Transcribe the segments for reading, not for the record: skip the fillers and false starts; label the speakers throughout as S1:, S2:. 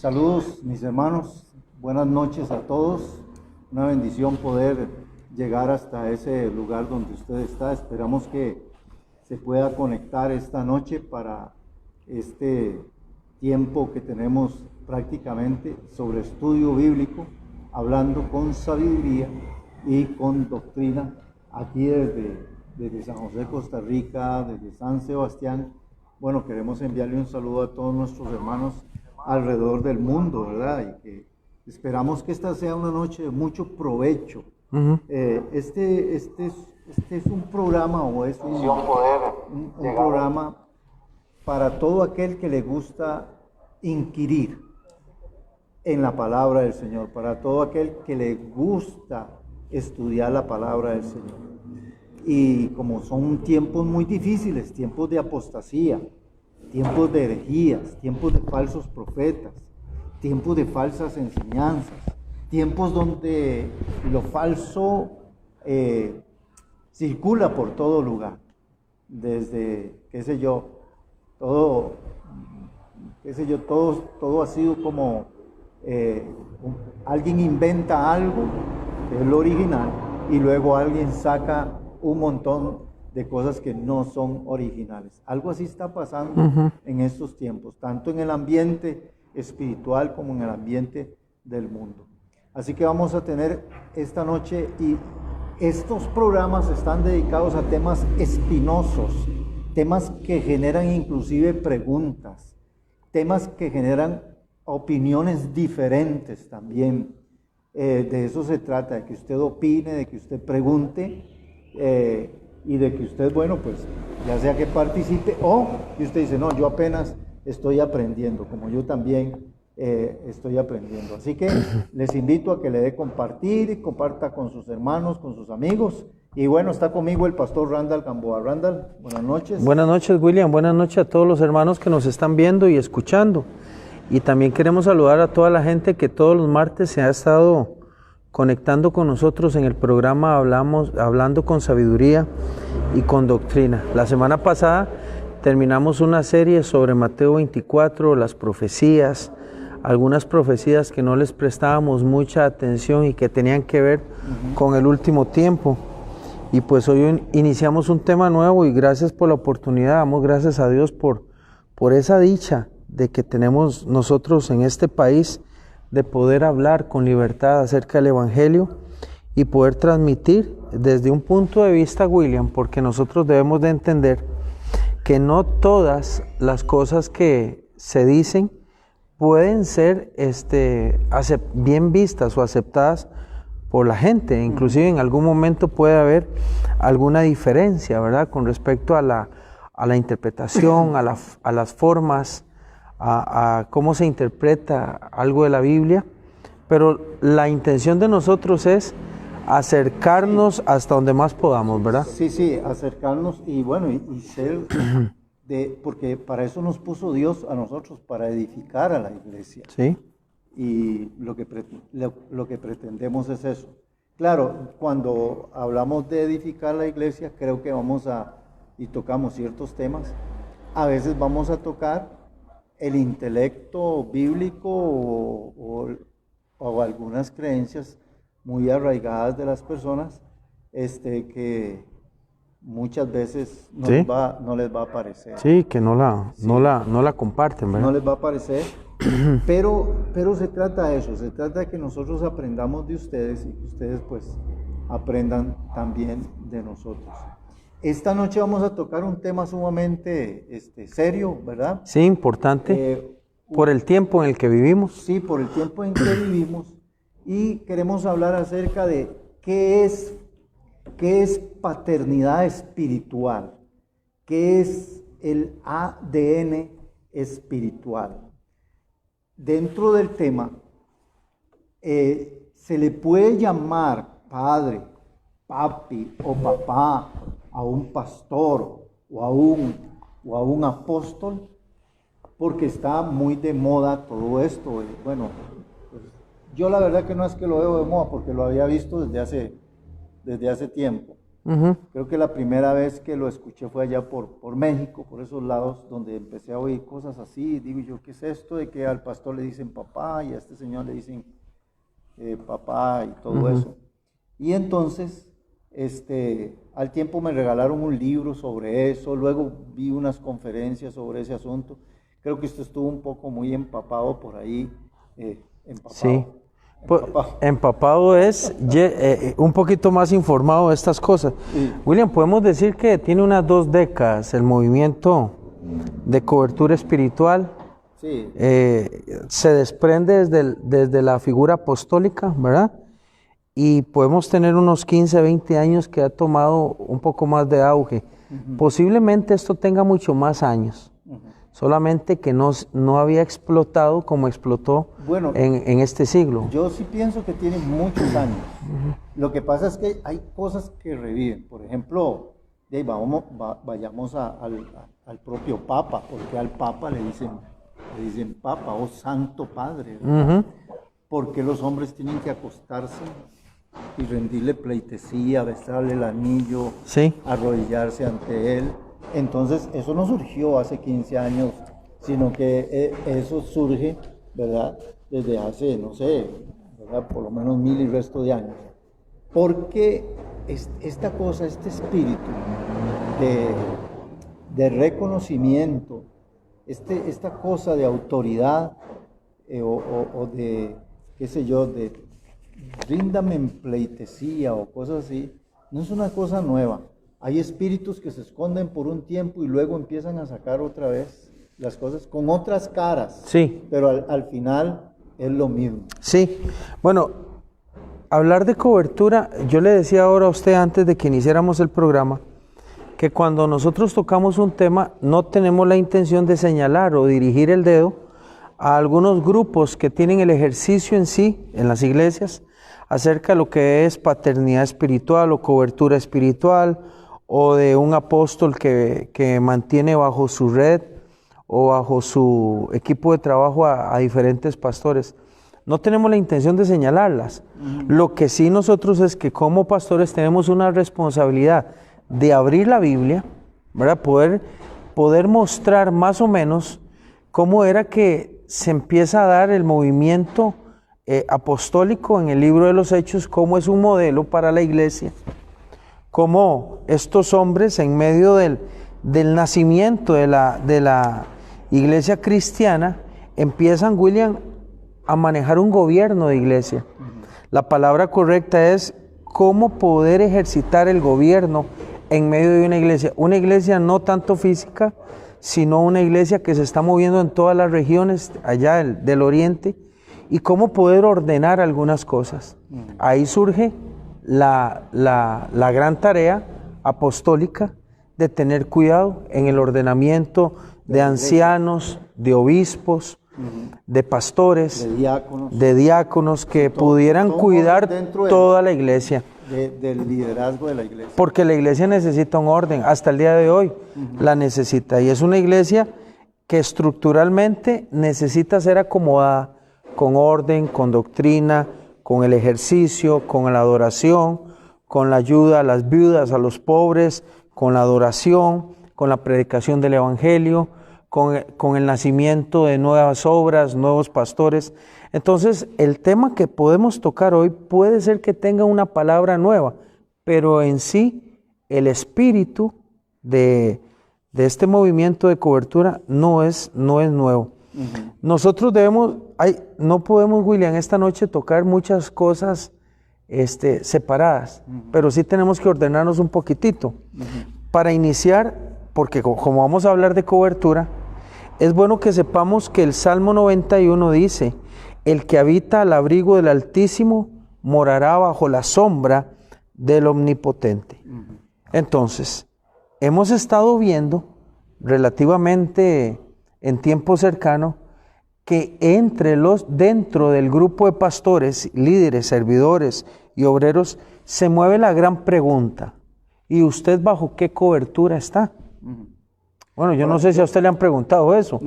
S1: Saludos mis hermanos, buenas noches a todos. Una bendición poder llegar hasta ese lugar donde usted está. Esperamos que se pueda conectar esta noche para este tiempo que tenemos prácticamente sobre estudio bíblico, hablando con sabiduría y con doctrina, aquí desde San José, Costa Rica, desde San Sebastián. Bueno, queremos enviarle un saludo a todos nuestros hermanos alrededor del mundo, ¿verdad? Y que esperamos que esta sea una noche de mucho provecho. Este es un programa o es un programa para todo aquel que le gusta inquirir en la palabra del Señor, para todo aquel que le gusta estudiar la palabra del Señor. Y como son tiempos muy difíciles, tiempos de apostasía, tiempos de herejías, tiempos de falsos profetas, tiempos de falsas enseñanzas, tiempos donde lo falso circula por todo lugar, desde, todo ha sido como alguien inventa algo, que es lo original, y luego alguien saca un montón de cosas que no son originales. Algo así está pasando en estos tiempos, tanto en el ambiente espiritual como en el ambiente del mundo. Así que vamos a tener esta noche, y estos programas están dedicados a temas espinosos, temas que generan inclusive preguntas, temas que generan opiniones diferentes también. De eso se trata, de que usted opine, de que usted pregunte, y de que usted, bueno, pues ya sea que participe o que usted dice, no, yo apenas estoy aprendiendo, como yo también estoy aprendiendo. Así que les invito a que le dé compartir, y comparta con sus hermanos, con sus amigos. Y bueno, está conmigo el pastor Randall Gamboa. Randall, buenas noches.
S2: Buenas noches, William. Buenas noches a todos los hermanos que nos están viendo y escuchando. Y también queremos saludar a toda la gente que todos los martes se ha estado conectando con nosotros en el programa Hablando con Sabiduría y con Doctrina. La semana pasada terminamos una serie sobre Mateo 24, las profecías, algunas profecías que no les prestábamos mucha atención y que tenían que ver con el último tiempo. Y pues hoy iniciamos un tema nuevo, y gracias por la oportunidad, damos gracias a Dios por esa dicha de que tenemos nosotros en este país, de poder hablar con libertad acerca del Evangelio y poder transmitir desde un punto de vista, William, porque nosotros debemos de entender que no todas las cosas que se dicen pueden ser bien vistas o aceptadas por la gente. Inclusive en algún momento puede haber alguna diferencia, ¿verdad?, con respecto a la interpretación, a las formas, a cómo se interpreta algo de la Biblia, pero la intención de nosotros es acercarnos hasta donde más podamos, ¿verdad?
S1: Sí, acercarnos y bueno, y ser porque para eso nos puso Dios a nosotros, para edificar a la iglesia.
S2: Sí.
S1: Y lo que pretendemos es eso. Claro, cuando hablamos de edificar la iglesia, creo que y tocamos ciertos temas, a veces vamos a tocar el intelecto bíblico o algunas creencias muy arraigadas de las personas, que muchas veces no les va a parecer.
S2: Sí, que no la comparten, ¿verdad?
S1: No les va a parecer, pero se trata de eso, se trata de que nosotros aprendamos de ustedes y que ustedes pues aprendan también de nosotros. Esta noche vamos a tocar un tema sumamente serio, ¿verdad?
S2: Sí, importante, por el tiempo en el que vivimos.
S1: Sí, por el tiempo en que vivimos, y queremos hablar acerca de qué es paternidad espiritual, qué es el ADN espiritual. Dentro del tema, se le puede llamar padre, papi o papá a un pastor o a un apóstol, porque está muy de moda todo esto. Bueno, pues, yo la verdad que no es que lo veo de moda, porque lo había visto desde hace tiempo, Creo que la primera vez que lo escuché fue allá por México, por esos lados, donde empecé a oír cosas así. Digo yo, ¿qué es esto de que al pastor le dicen papá y a este señor le dicen papá y todo eso? Y entonces, al tiempo me regalaron un libro sobre eso, luego vi unas conferencias sobre ese asunto. Creo que usted estuvo un poco muy empapado por ahí, empapado.
S2: Sí. Empapado es un poquito más informado de estas cosas. Sí. William, podemos decir que tiene unas 2 décadas el movimiento de cobertura espiritual.
S1: Sí.
S2: Se desprende desde la figura apostólica, ¿verdad? Y podemos tener unos 15, 20 años que ha tomado un poco más de auge. Posiblemente esto tenga mucho más años. Solamente que no había explotado como explotó en este siglo.
S1: Yo sí pienso que tiene muchos años. Lo que pasa es que hay cosas que reviven. Por ejemplo, vayamos al propio Papa, porque al Papa le dicen Papa o Santo Padre. Porque los hombres tienen que acostarse y rendirle pleitesía, besarle el anillo,
S2: sí,
S1: arrodillarse ante él. Entonces, eso no surgió hace 15 años, sino que eso surge, ¿verdad? Desde hace, no sé, ¿verdad? Por lo menos 1000 y resto de años. Porque esta cosa, este espíritu de reconocimiento, esta cosa de autoridad o de, qué sé yo, de ríndame en pleitesía o cosas así, no es una cosa nueva. Hay espíritus que se esconden por un tiempo y luego empiezan a sacar otra vez las cosas con otras caras.
S2: Sí.
S1: Pero al final es lo mismo.
S2: Sí. Bueno, hablar de cobertura, yo le decía ahora a usted antes de que iniciáramos el programa, que cuando nosotros tocamos un tema no tenemos la intención de señalar o dirigir el dedo a algunos grupos que tienen el ejercicio en sí, en las iglesias, acerca de lo que es paternidad espiritual o cobertura espiritual, o de un apóstol que mantiene bajo su red o bajo su equipo de trabajo a diferentes pastores. No tenemos la intención de señalarlas. Lo que sí nosotros es que como pastores tenemos una responsabilidad de abrir la Biblia, ¿verdad? Poder mostrar más o menos cómo era que se empieza a dar el movimiento apostólico en el libro de los Hechos, cómo es un modelo para la iglesia. Cómo estos hombres en medio del nacimiento de la iglesia cristiana empiezan, William, a manejar un gobierno de iglesia. La palabra correcta es cómo poder ejercitar el gobierno en medio de una iglesia no tanto física, sino una iglesia que se está moviendo en todas las regiones allá del oriente, y cómo poder ordenar algunas cosas. Ahí surge la gran tarea apostólica de tener cuidado en el ordenamiento de ancianos, de obispos, de pastores, de diáconos que pudieran cuidar toda la iglesia.
S1: Del liderazgo de la iglesia.
S2: Porque la iglesia necesita un orden, hasta el día de hoy la necesita, y es una iglesia que estructuralmente necesita ser acomodada con orden, con doctrina, con el ejercicio, con la adoración, con la ayuda a las viudas, a los pobres, con la adoración, con la predicación del evangelio, con el nacimiento de nuevas obras, nuevos pastores. Entonces, el tema que podemos tocar hoy puede ser que tenga una palabra nueva, pero en sí el espíritu de este movimiento de cobertura no es nuevo. Nosotros no podemos, William, esta noche tocar muchas cosas separadas, pero sí tenemos que ordenarnos un poquitito. Para iniciar, porque como vamos a hablar de cobertura, es bueno que sepamos que el Salmo 91 dice: el que habita al abrigo del Altísimo morará bajo la sombra del Omnipotente. Entonces, hemos estado viendo relativamente en tiempo cercano que dentro del grupo de pastores, líderes, servidores y obreros se mueve la gran pregunta: ¿y usted bajo qué cobertura está? Bueno, yo no sé si a usted le han preguntado eso,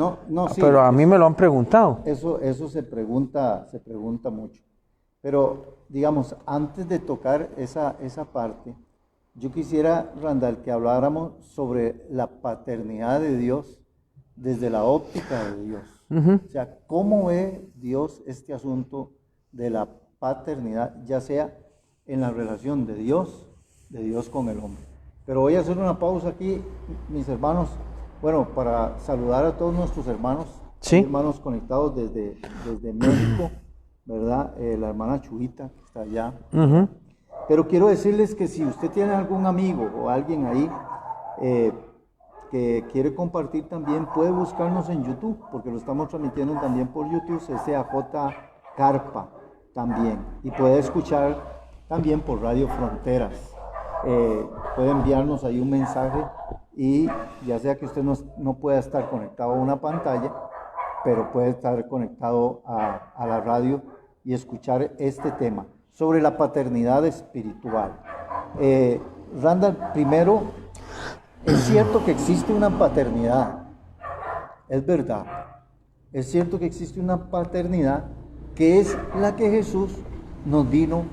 S1: sí,
S2: pero a mí me lo han preguntado.
S1: Eso se pregunta mucho. Pero, digamos, antes de tocar esa parte, yo quisiera, Randall, que habláramos sobre la paternidad de Dios desde la óptica de Dios. O sea, ¿cómo ve Dios este asunto de la paternidad, ya sea en la relación de Dios con el hombre? Pero voy a hacer una pausa aquí, mis hermanos, bueno, para saludar a todos nuestros hermanos,
S2: Sí.
S1: hermanos conectados desde México, ¿verdad? La hermana Chuita, que está allá. Pero quiero decirles que si usted tiene algún amigo o alguien ahí que quiere compartir también, puede buscarnos en YouTube, porque lo estamos transmitiendo también por YouTube, SAJ Carpa también. Y puede escuchar también por Radio Fronteras. Puede enviarnos ahí un mensaje y ya sea que usted no pueda estar conectado a una pantalla, pero puede estar conectado a la radio y escuchar este tema sobre la paternidad espiritual. Randall, primero, es cierto que existe una paternidad, es verdad, es cierto que existe una paternidad que es la que Jesús nos vino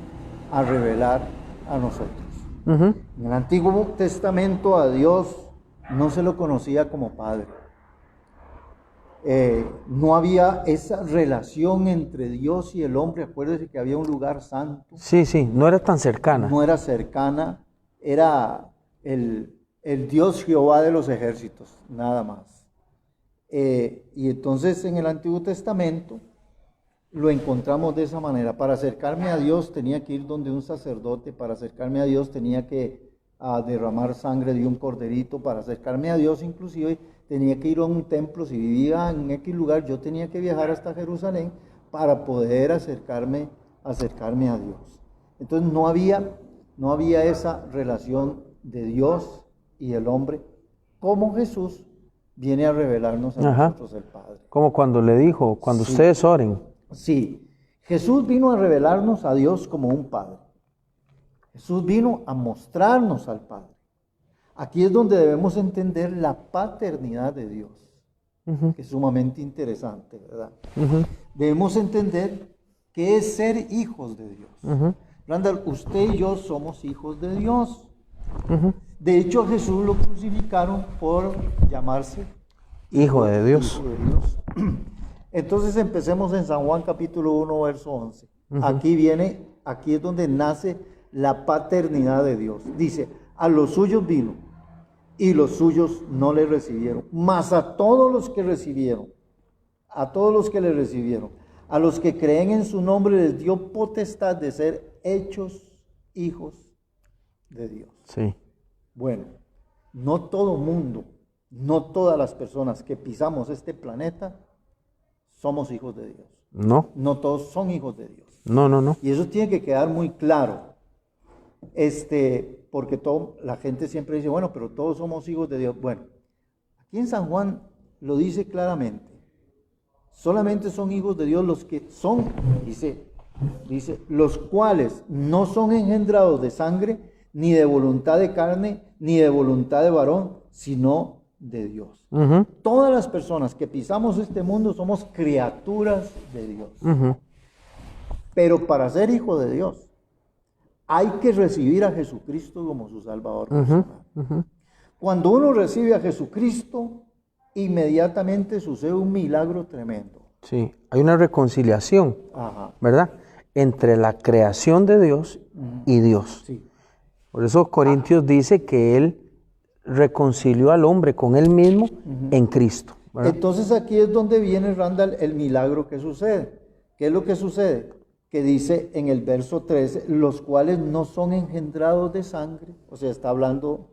S1: a revelar a nosotros. En el Antiguo Testamento a Dios no se lo conocía como Padre. No había esa relación entre Dios y el hombre. Acuérdese que había un lugar santo.
S2: Sí, no era tan cercana.
S1: No era cercana, era el Dios Jehová de los ejércitos, nada más. Y entonces en el Antiguo Testamento lo encontramos de esa manera. Para acercarme a Dios tenía que ir donde un sacerdote, para acercarme a Dios tenía que derramar sangre de un corderito, para acercarme a Dios inclusive tenía que ir a un templo. Si vivía en X lugar, yo tenía que viajar hasta Jerusalén para poder acercarme a Dios. Entonces no había esa relación de Dios y el hombre, como Jesús viene a revelarnos a nosotros el Padre.
S2: Como cuando le dijo, cuando ustedes oren.
S1: Sí, Jesús vino a revelarnos a Dios como un Padre. Jesús vino a mostrarnos al Padre. Aquí es donde debemos entender la paternidad de Dios, que es sumamente interesante, ¿verdad? Debemos entender qué es ser hijos de Dios. Randall, usted y yo somos hijos de Dios. De hecho, a Jesús lo crucificaron por llamarse
S2: Hijo de Dios.
S1: Hijo de Dios. Entonces empecemos en San Juan capítulo 1, verso 11. Aquí es donde nace la paternidad de Dios. Dice, a los suyos vino y los suyos no le recibieron, mas a todos los que recibieron, a todos los que le recibieron, a los que creen en su nombre les dio potestad de ser hechos hijos de Dios.
S2: Sí.
S1: Bueno, no todo mundo, no todas las personas que pisamos este planeta somos hijos de Dios.
S2: No.
S1: No todos son hijos de Dios.
S2: No.
S1: Y eso tiene que quedar muy claro. Porque la gente siempre dice, bueno, pero todos somos hijos de Dios. Bueno, aquí en San Juan lo dice claramente. Solamente son hijos de Dios los que son, dice, los cuales no son engendrados de sangre, ni de voluntad de carne, ni de voluntad de varón, sino de Dios. Todas las personas que pisamos este mundo somos criaturas de Dios. Pero para ser hijo de Dios hay que recibir a Jesucristo como su Salvador personal. Cuando uno recibe a Jesucristo, inmediatamente sucede un milagro tremendo.
S2: Sí, hay una reconciliación, ¿verdad? Entre la creación de Dios y Dios.
S1: Sí.
S2: Por eso Corintios dice que Él reconcilió al hombre con Él mismo en Cristo, ¿verdad?
S1: Entonces aquí es donde viene, Randall, el milagro que sucede. ¿Qué es lo que sucede? Que dice en el verso 13, los cuales no son engendrados de sangre, o sea, está hablando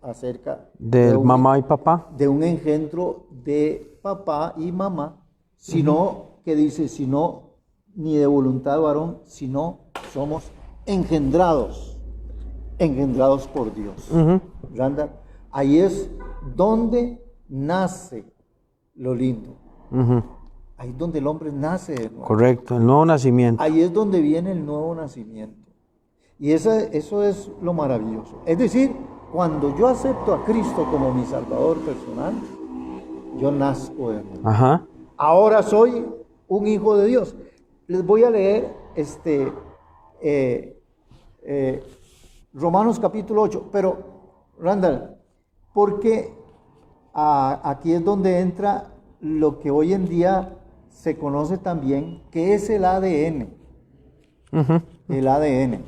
S1: acerca
S2: de mamá y papá,
S1: de un engendro de papá y mamá, sino que dice, sino ni de voluntad de varón, sino somos engendrados por Dios. Randall, ahí es donde nace lo lindo. Ahí es donde el hombre nace de nuevo.
S2: Correcto, el nuevo nacimiento.
S1: Ahí es donde viene el nuevo nacimiento. Y eso es lo maravilloso. Es decir, cuando yo acepto a Cristo como mi Salvador personal, yo nazco de nuevo. Ahora soy un hijo de Dios. Les voy a leer Romanos capítulo 8, pero Randall, porque aquí es donde entra lo que hoy en día se conoce también, que es el ADN. El ADN.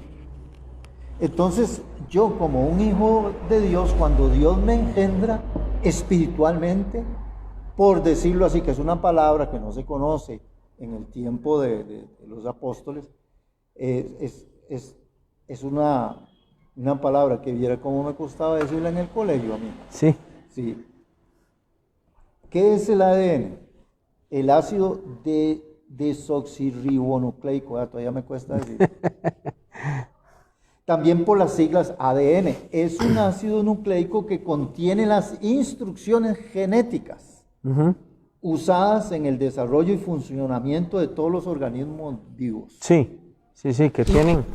S1: Entonces, yo como un hijo de Dios, cuando Dios me engendra espiritualmente, por decirlo así, que es una palabra que no se conoce en el tiempo de los apóstoles, es una palabra que viera cómo me costaba decirla en el colegio a mí.
S2: Sí.
S1: Sí. ¿Qué es el ADN? El ácido desoxirribonucleico, todavía me cuesta decir. También por las siglas ADN. Es un ácido nucleico que contiene las instrucciones genéticas usadas en el desarrollo y funcionamiento de todos los organismos vivos.
S2: Sí, que tienen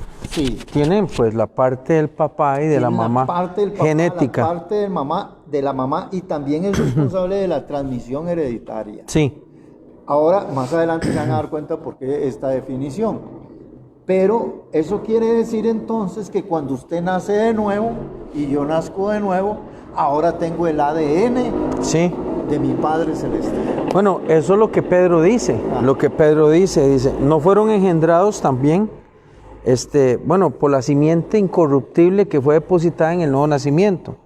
S2: pues la parte del papá y de la mamá,
S1: parte del papá,
S2: genética.
S1: La parte de la mamá y también es responsable de la transmisión hereditaria.
S2: Sí.
S1: Ahora, más adelante se van a dar cuenta por qué esta definición. Pero eso quiere decir entonces que cuando usted nace de nuevo y yo nazco de nuevo, ahora tengo el ADN de mi Padre Celestial.
S2: Bueno, eso es lo que Pedro dice. Lo que Pedro dice, ¿no fueron engendrados también por la simiente incorruptible que fue depositada en el nuevo nacimiento?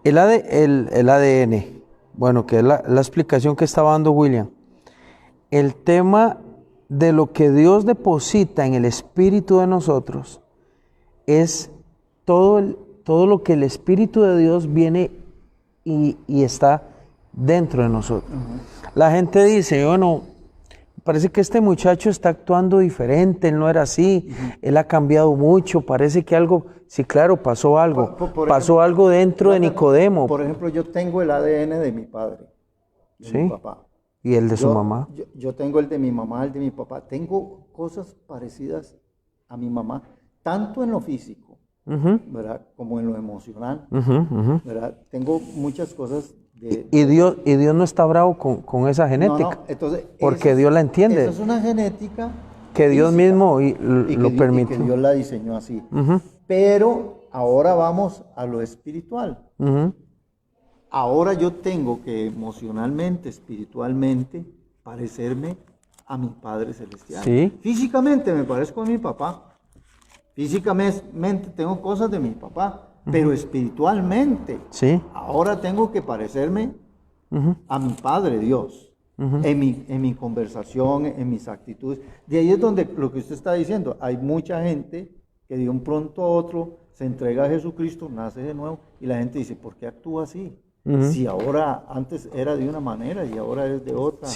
S2: El ADN, bueno, que es la explicación que estaba dando William. El tema de lo que Dios deposita en el espíritu de nosotros es todo lo que el Espíritu de Dios viene y está dentro de nosotros. La gente dice, bueno, parece que este muchacho está actuando diferente, él no era así, él ha cambiado mucho, parece que algo, sí, claro, pasó algo, pasó algo dentro de Nicodemo.
S1: Por ejemplo, yo tengo el ADN de mi padre, de mi papá.
S2: ¿Y el de su mamá?
S1: Yo tengo el de mi mamá, el de mi papá. Tengo cosas parecidas a mi mamá, tanto en lo físico, ¿verdad? Como en lo emocional, ¿verdad? Tengo muchas cosas
S2: ¿Y Dios no está bravo con esa genética?
S1: No, entonces,
S2: porque Dios la entiende.
S1: Esa es una genética
S2: que Dios mismo lo permite.
S1: Y que Dios la diseñó así. Pero ahora vamos a lo espiritual. Ahora yo tengo que emocionalmente, espiritualmente, parecerme a mi Padre Celestial.
S2: Sí.
S1: Físicamente me parezco a mi papá. Físicamente tengo cosas de mi papá. Pero espiritualmente, ahora tengo que parecerme a mi Padre Dios. En mi conversación, en mis actitudes. De ahí es donde lo que usted está diciendo. Hay mucha gente que de un pronto a otro se entrega a Jesucristo, nace de nuevo, y la gente dice, ¿por qué actúa así? Si ahora, antes era de una manera y ahora es de otra,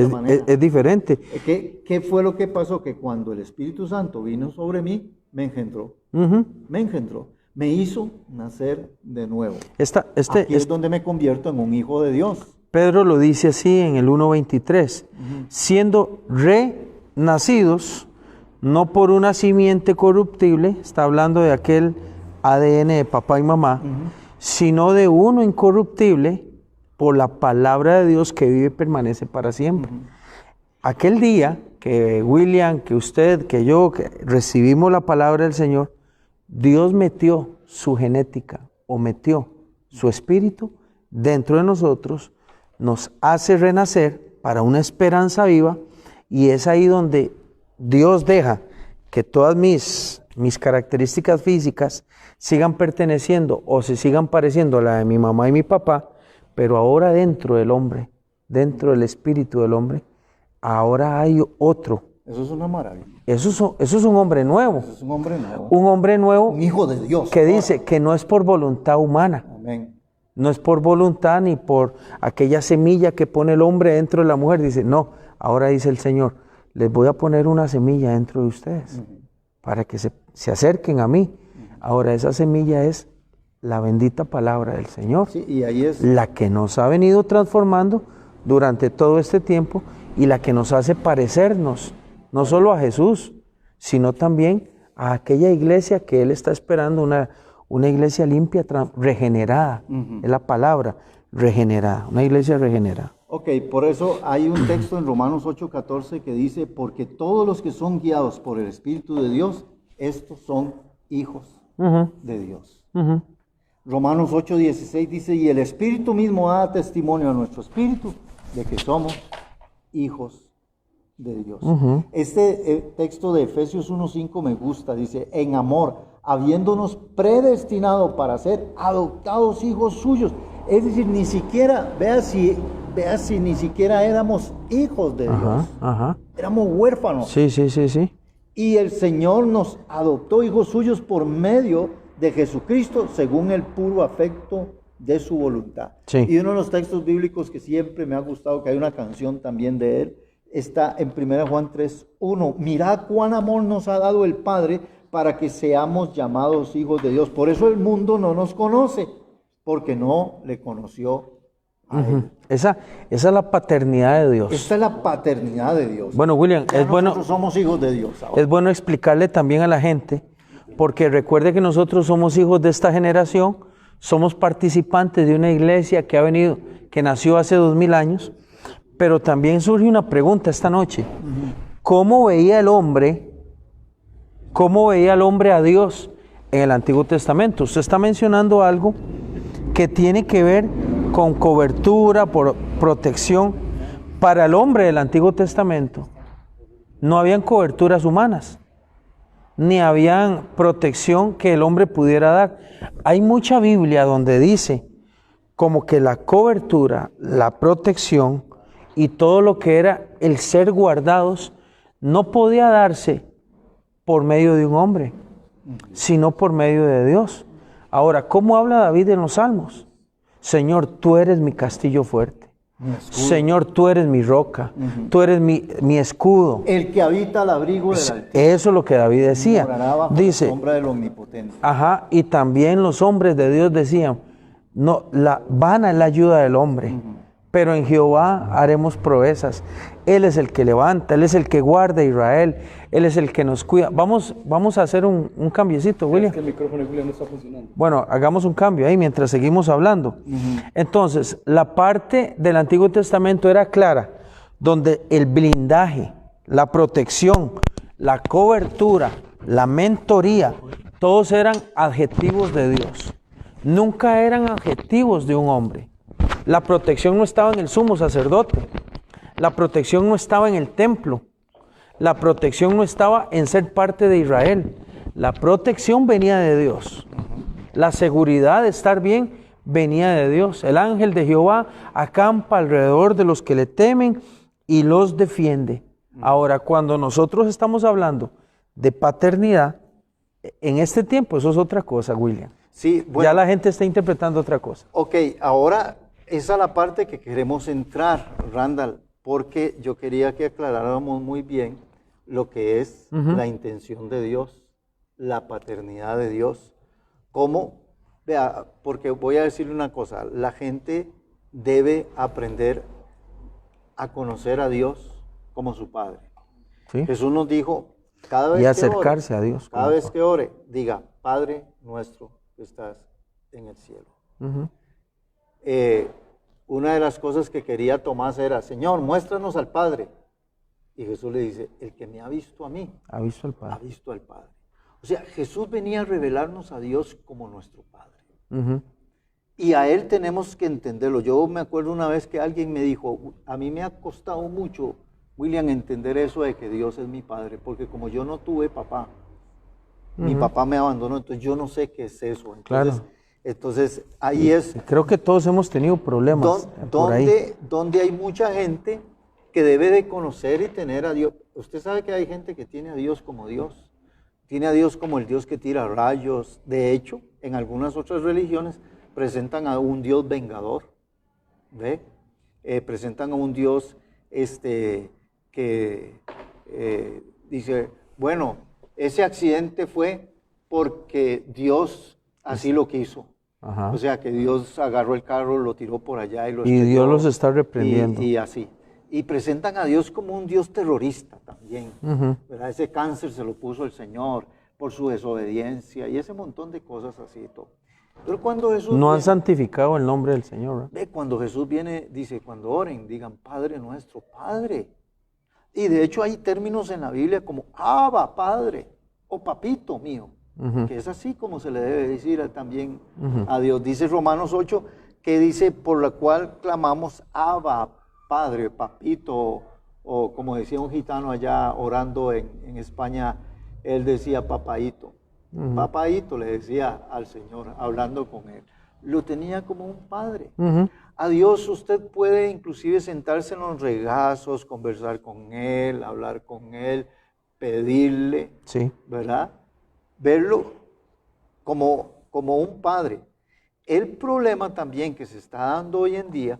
S2: manera. Es diferente.
S1: ¿Qué fue lo que pasó? Que cuando el Espíritu Santo vino sobre mí, me engendró. Me hizo nacer de nuevo. Aquí es donde me convierto en un hijo de Dios.
S2: Pedro lo dice así en el 1:23, siendo renacidos, no por una simiente corruptible, está hablando de aquel ADN de papá y mamá, sino de uno incorruptible, por la palabra de Dios que vive y permanece para siempre. Aquel día que William, que usted, que yo, que recibimos la palabra del Señor, Dios metió su genética o metió su espíritu dentro de nosotros, nos hace renacer para una esperanza viva, y es ahí donde Dios deja que todas mis características físicas sigan perteneciendo o se sigan pareciendo a la de mi mamá y mi papá, pero ahora dentro del hombre, dentro del espíritu del hombre, ahora hay otro.
S1: Eso es una maravilla.
S2: Eso es un hombre nuevo.
S1: Eso es un hombre nuevo.
S2: Un hombre nuevo.
S1: Un hijo de Dios.
S2: Que dice que no es por voluntad humana.
S1: Amén.
S2: No es por voluntad ni por aquella semilla que pone el hombre dentro de la mujer. Dice, no, ahora dice el Señor, les voy a poner una semilla dentro de ustedes para que se acerquen a mí. Ahora esa semilla es la bendita palabra del Señor.
S1: Sí, y ahí es
S2: la que nos ha venido transformando durante todo este tiempo y la que nos hace parecernos no solo a Jesús, sino también a aquella iglesia que Él está esperando, una iglesia limpia, regenerada. Es la palabra, regenerada, una iglesia regenerada.
S1: Ok, por eso hay un texto en Romanos 8:14 que dice, porque todos los que son guiados por el Espíritu de Dios, estos son hijos de Dios.
S2: Ujú.
S1: Romanos 8:16 dice, y el Espíritu mismo da testimonio a nuestro espíritu de que somos hijos de Dios. Este texto de Efesios 1:5 me gusta, dice, en amor, habiéndonos predestinado para ser adoptados hijos suyos. Es decir, ni siquiera, vea si ni siquiera éramos hijos de Dios. Éramos huérfanos.
S2: Sí.
S1: Y el Señor nos adoptó hijos suyos por medio de Jesucristo, según el puro afecto de su voluntad.
S2: Sí.
S1: Y uno de los textos bíblicos que siempre me ha gustado, que hay una canción también de él, está en 1 Juan 3:1. Mirad cuán amor nos ha dado el Padre para que seamos llamados hijos de Dios. Por eso el mundo no nos conoce, porque no le conoció a él.
S2: Esa es la paternidad de Dios.
S1: Esta es la paternidad de Dios.
S2: Bueno, William,
S1: Ya nosotros somos hijos de Dios ahora.
S2: Es bueno explicarle también a la gente, porque recuerde que nosotros somos hijos de esta generación, somos participantes de una iglesia que nació hace 2000 años, pero también surge una pregunta esta noche. ¿Cómo veía el hombre a Dios en el Antiguo Testamento? Usted está mencionando algo que tiene que ver con cobertura, por protección. Para el hombre del Antiguo Testamento no habían coberturas humanas, ni habían protección que el hombre pudiera dar. Hay mucha Biblia donde dice como que la cobertura, la protección y todo lo que era el ser guardados no podía darse por medio de un hombre, sino por medio de Dios. Ahora, ¿cómo habla David en los Salmos? Señor, tú eres mi castillo fuerte. Señor, tú eres mi roca, tú eres mi escudo.
S1: El que habita al abrigo del Altísimo.
S2: Eso es lo que David decía.
S1: Morará bajo
S2: Dice,
S1: la sombra del Omnipotente.
S2: y también los hombres de Dios decían, no, vana es la ayuda del hombre, pero en Jehová haremos proezas. Él es el que levanta, Él es el que guarda a Israel, Él es el que nos cuida. Vamos a hacer un cambiecito, William.
S3: Es que el micrófono de William no está funcionando.
S2: Bueno, hagamos un cambio ahí mientras seguimos hablando. Entonces, la parte del Antiguo Testamento era clara, donde el blindaje, la protección, la cobertura, la mentoría, todos eran adjetivos de Dios. Nunca eran adjetivos de un hombre. La protección no estaba en el sumo sacerdote. La protección no estaba en el templo. La protección no estaba en ser parte de Israel. La protección venía de Dios. La seguridad de estar bien venía de Dios. El ángel de Jehová acampa alrededor de los que le temen y los defiende. Ahora, cuando nosotros estamos hablando de paternidad, en este tiempo eso es otra cosa, William.
S1: Sí, bueno,
S2: ya la gente está interpretando otra cosa.
S1: Ok, ahora esa es la parte que queremos entrar, Randall, porque yo quería que aclaráramos muy bien lo que es la intención de Dios, la paternidad de Dios. ¿Cómo? Vea, porque voy a decirle una cosa, la gente debe aprender a conocer a Dios como su Padre.
S2: ¿Sí?
S1: Jesús nos dijo, cada vez
S2: y
S1: que
S2: acercarse
S1: ore,
S2: a Dios.
S1: cada vez que ore, diga, Padre nuestro que estás en el cielo. Una de las cosas que quería Tomás era, Señor, muéstranos al Padre. Y Jesús le dice, el que me ha visto a mí,
S2: ha visto al Padre.
S1: Ha visto al Padre. O sea, Jesús venía a revelarnos a Dios como nuestro Padre. Y a Él tenemos que entenderlo. Yo me acuerdo una vez que alguien me dijo, a mí me ha costado mucho, William, entender eso de que Dios es mi Padre, porque como yo no tuve papá, mi papá me abandonó, entonces yo no sé qué es eso. Entonces ahí es...
S2: Creo que todos hemos tenido problemas por ahí.
S1: Donde hay mucha gente que debe de conocer y tener a Dios. Usted sabe que hay gente que tiene a Dios como Dios. Tiene a Dios como el Dios que tira rayos. De hecho, en algunas otras religiones presentan a un Dios vengador. ¿Ve? Presentan a un Dios que dice, bueno, ese accidente fue porque Dios así lo quiso. O sea, que Dios agarró el carro, lo tiró por allá y lo estrelló.
S2: Y Dios los está reprendiendo.
S1: Y así. Y presentan a Dios como un Dios terrorista también. ¿Verdad? Ese cáncer se lo puso el Señor por su desobediencia y ese montón de cosas así y todo. Pero cuando Jesús
S2: no han santificado el nombre del Señor.
S1: Ve, cuando Jesús viene, dice, cuando oren, digan, Padre nuestro, Padre. Y de hecho hay términos en la Biblia como, Abba, Padre, o papito mío. que es así como se le debe decir también a Dios. Dice Romanos 8, que dice, por la cual clamamos, Abba, Padre, Papito, o como decía un gitano allá orando en España, él decía papaíto. Papaíto le decía al Señor, hablando con él. Lo tenía como un padre. A Dios usted puede inclusive sentarse en los regazos, conversar con Él, hablar con Él, pedirle, ¿verdad? Verlo como un padre. El problema también que se está dando hoy en día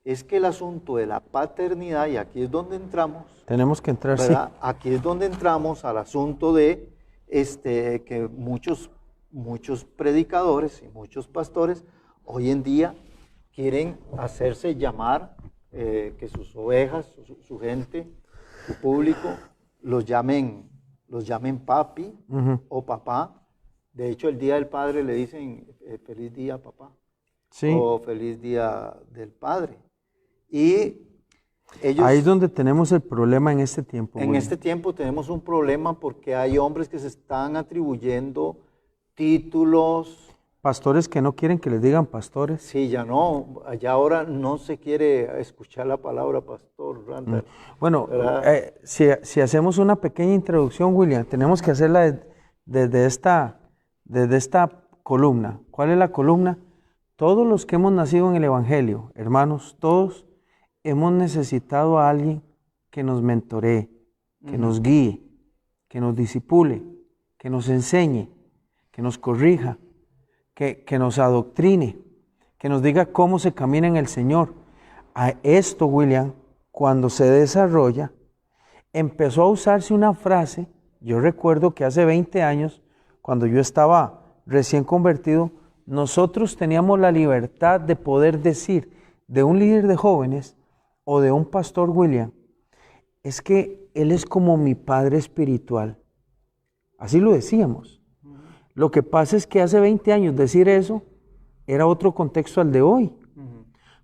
S1: es que el asunto de la paternidad, y aquí es donde entramos.
S2: Tenemos que entrar,
S1: ¿verdad? Aquí es donde entramos al asunto de que muchos predicadores y muchos pastores hoy en día quieren hacerse llamar, que sus ovejas, su gente, su público, los llamen papi o papá. De hecho, el Día del Padre le dicen feliz día papá, o feliz día del Padre. Y ellos,
S2: ahí es donde tenemos el problema en este tiempo.
S1: En este tiempo tenemos un problema porque hay hombres que se están atribuyendo títulos.
S2: Pastores que no quieren que les digan pastores.
S1: Sí, ya ahora no se quiere escuchar la palabra pastor, Randall.
S2: Bueno, si hacemos una pequeña introducción, William, tenemos que hacerla desde esta columna. ¿Cuál es la columna? Todos los que hemos nacido en el Evangelio, hermanos, todos hemos necesitado a alguien que nos mentoree, que nos guíe, que nos disipule, que nos enseñe, que nos corrija, que nos adoctrine, que nos diga cómo se camina en el Señor. A esto, William, cuando se desarrolla, empezó a usarse una frase. Yo recuerdo que hace 20 años, cuando yo estaba recién convertido, nosotros teníamos la libertad de poder decir de un líder de jóvenes o de un pastor, William, es que él es como mi padre espiritual. Así lo decíamos. Lo que pasa es que hace 20 años decir eso era otro contexto al de hoy.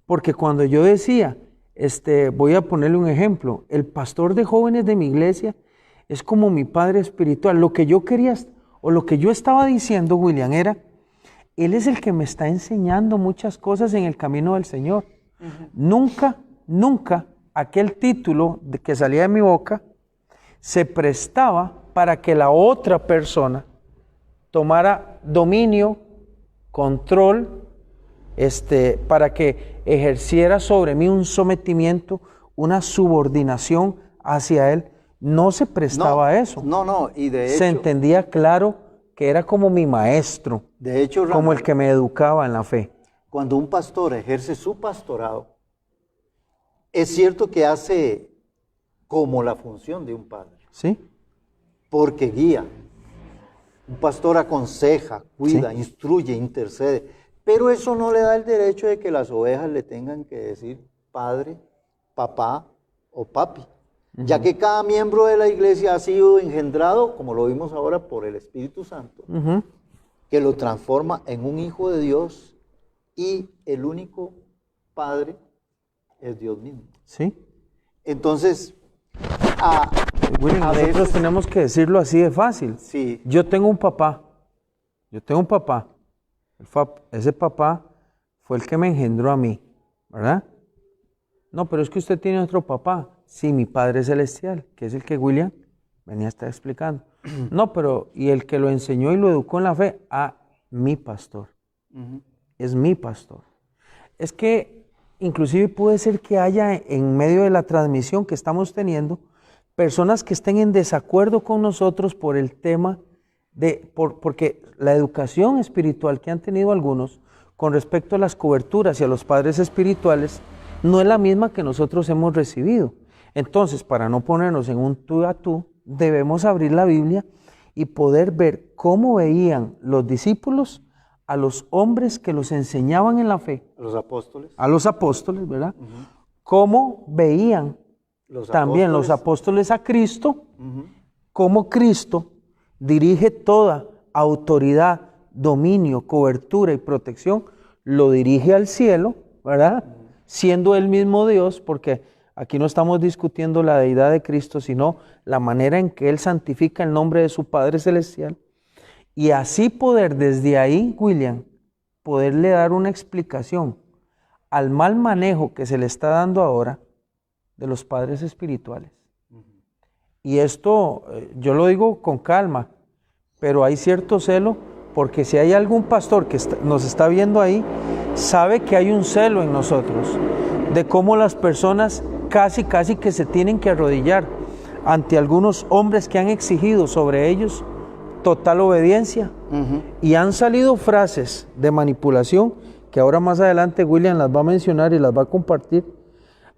S2: Porque cuando yo decía, voy a ponerle un ejemplo, el pastor de jóvenes de mi iglesia es como mi padre espiritual. Lo que yo quería, o lo que yo estaba diciendo, William, era, él es el que me está enseñando muchas cosas en el camino del Señor. Nunca aquel título que salía de mi boca se prestaba para que la otra persona tomara dominio, control, para que ejerciera sobre mí un sometimiento, una subordinación hacia él. No se prestaba a eso.
S1: Y de hecho,
S2: se entendía claro que era como mi maestro,
S1: de hecho, Ramón,
S2: como el que me educaba en la fe.
S1: Cuando un pastor ejerce su pastorado, es cierto que hace como la función de un padre.
S2: ¿Sí?
S1: Porque guía. Un pastor aconseja, cuida, instruye, intercede. Pero eso no le da el derecho de que las ovejas le tengan que decir padre, papá o papi. Ya que cada miembro de la iglesia ha sido engendrado, como lo vimos ahora, por el Espíritu Santo, que lo transforma en un hijo de Dios, y el único padre es Dios mismo.
S2: Sí. Entonces, nosotros tenemos que decirlo así de fácil.
S1: Sí.
S2: Yo tengo un papá. Ese papá fue el que me engendró a mí, ¿verdad? No, pero es que usted tiene otro papá. Sí, mi Padre Celestial, que es el que William venía a estar explicando. No, pero y el que lo enseñó y lo educó en la fe, mi pastor. Es mi pastor. Es que inclusive puede ser que haya en medio de la transmisión que estamos teniendo personas que estén en desacuerdo con nosotros por el tema porque la educación espiritual que han tenido algunos con respecto a las coberturas y a los padres espirituales no es la misma que nosotros hemos recibido. Entonces, para no ponernos en un tú a tú, debemos abrir la Biblia y poder ver cómo veían los discípulos a los hombres que los enseñaban en la fe.
S1: A los
S2: apóstoles, ¿verdad? Cómo veían también los apóstoles a Cristo, cómo Cristo dirige toda autoridad, dominio, cobertura y protección, lo dirige al cielo, ¿verdad? Siendo Él mismo Dios, porque aquí no estamos discutiendo la deidad de Cristo, sino la manera en que Él santifica el nombre de su Padre Celestial. Y así poder desde ahí, William, poderle dar una explicación al mal manejo que se le está dando ahora de los padres espirituales. Y esto yo lo digo con calma, pero hay cierto celo, porque si hay algún pastor que nos está viendo ahí, sabe que hay un celo en nosotros, de cómo las personas casi que se tienen que arrodillar ante algunos hombres que han exigido sobre ellos total obediencia. Y han salido frases de manipulación, que ahora más adelante William las va a mencionar y las va a compartir.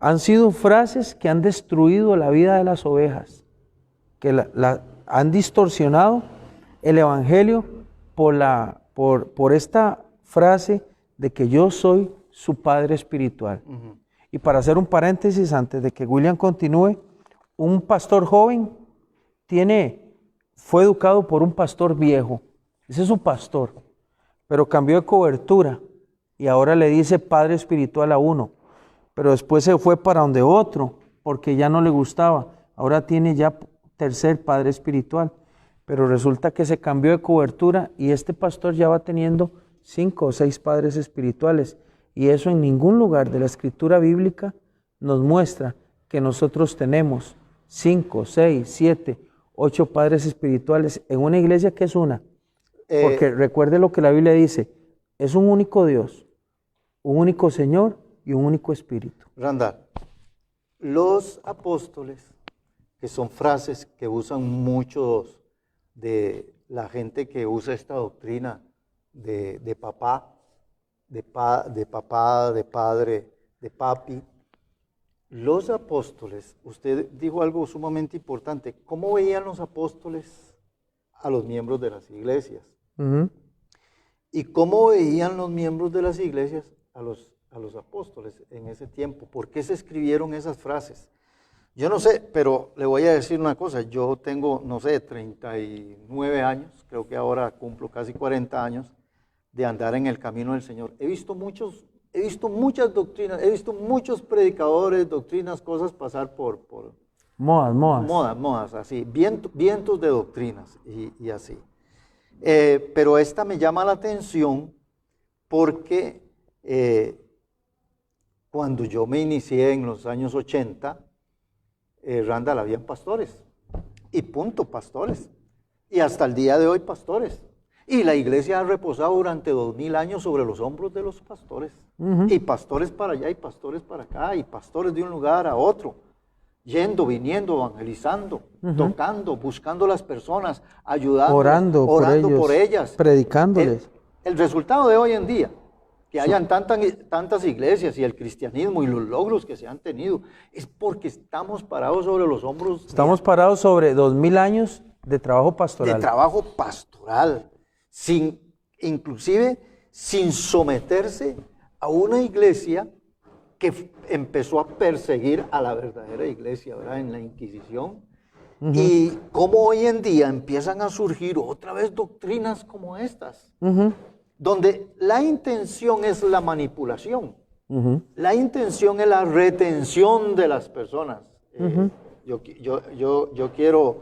S2: Han sido frases que han destruido la vida de las ovejas, que han distorsionado el evangelio por esta frase de que yo soy su padre espiritual. Y para hacer un paréntesis antes de que William continúe, un pastor joven fue educado por un pastor viejo. Ese es su pastor, pero cambió de cobertura y ahora le dice padre espiritual a uno, pero después se fue para donde otro porque ya no le gustaba. Ahora tiene ya tercer padre espiritual, pero resulta que se cambió de cobertura y este pastor ya va teniendo 5 o 6 padres espirituales, y eso en ningún lugar de la escritura bíblica nos muestra que nosotros tenemos 5, 6, 7, 8 padres espirituales en una iglesia que es una. Porque recuerde lo que la Biblia dice, es un único Dios, un único Señor y un único Espíritu.
S1: Randall, los apóstoles, que son frases que usan muchos de la gente que usa esta doctrina de papá, de padre, de papi. Los apóstoles, usted dijo algo sumamente importante, ¿cómo veían los apóstoles a los miembros de las iglesias? ¿Y cómo veían los miembros de las iglesias a los apóstoles en ese tiempo? ¿Por qué se escribieron esas frases? Yo no sé, pero le voy a decir una cosa. Yo tengo, no sé, 39 años, creo que ahora cumplo casi 40 años de andar en el camino del Señor. He visto muchas doctrinas, he visto muchos predicadores, doctrinas, cosas pasar por modas, así, vientos de doctrinas y así. Pero esta me llama la atención porque cuando yo me inicié en los años 80, Randall, habían pastores, y punto, pastores, y hasta el día de hoy pastores, y la iglesia ha reposado durante 2000 años sobre los hombros de los pastores, y pastores para allá y pastores para acá, y pastores de un lugar a otro, yendo, viniendo, evangelizando, tocando, buscando a las personas, ayudando, orando por ellas,
S2: predicándoles.
S1: El resultado de hoy en día, que hayan tantas iglesias y el cristianismo y los logros que se han tenido, es porque estamos parados sobre los hombros.
S2: Estamos parados sobre 2000 años de trabajo pastoral.
S1: De trabajo pastoral, inclusive sin someterse a una iglesia que empezó a perseguir a la verdadera iglesia, ¿verdad? En la Inquisición. Y cómo hoy en día empiezan a surgir otra vez doctrinas como estas, donde la intención es la manipulación, la intención es la retención de las personas. Yo quiero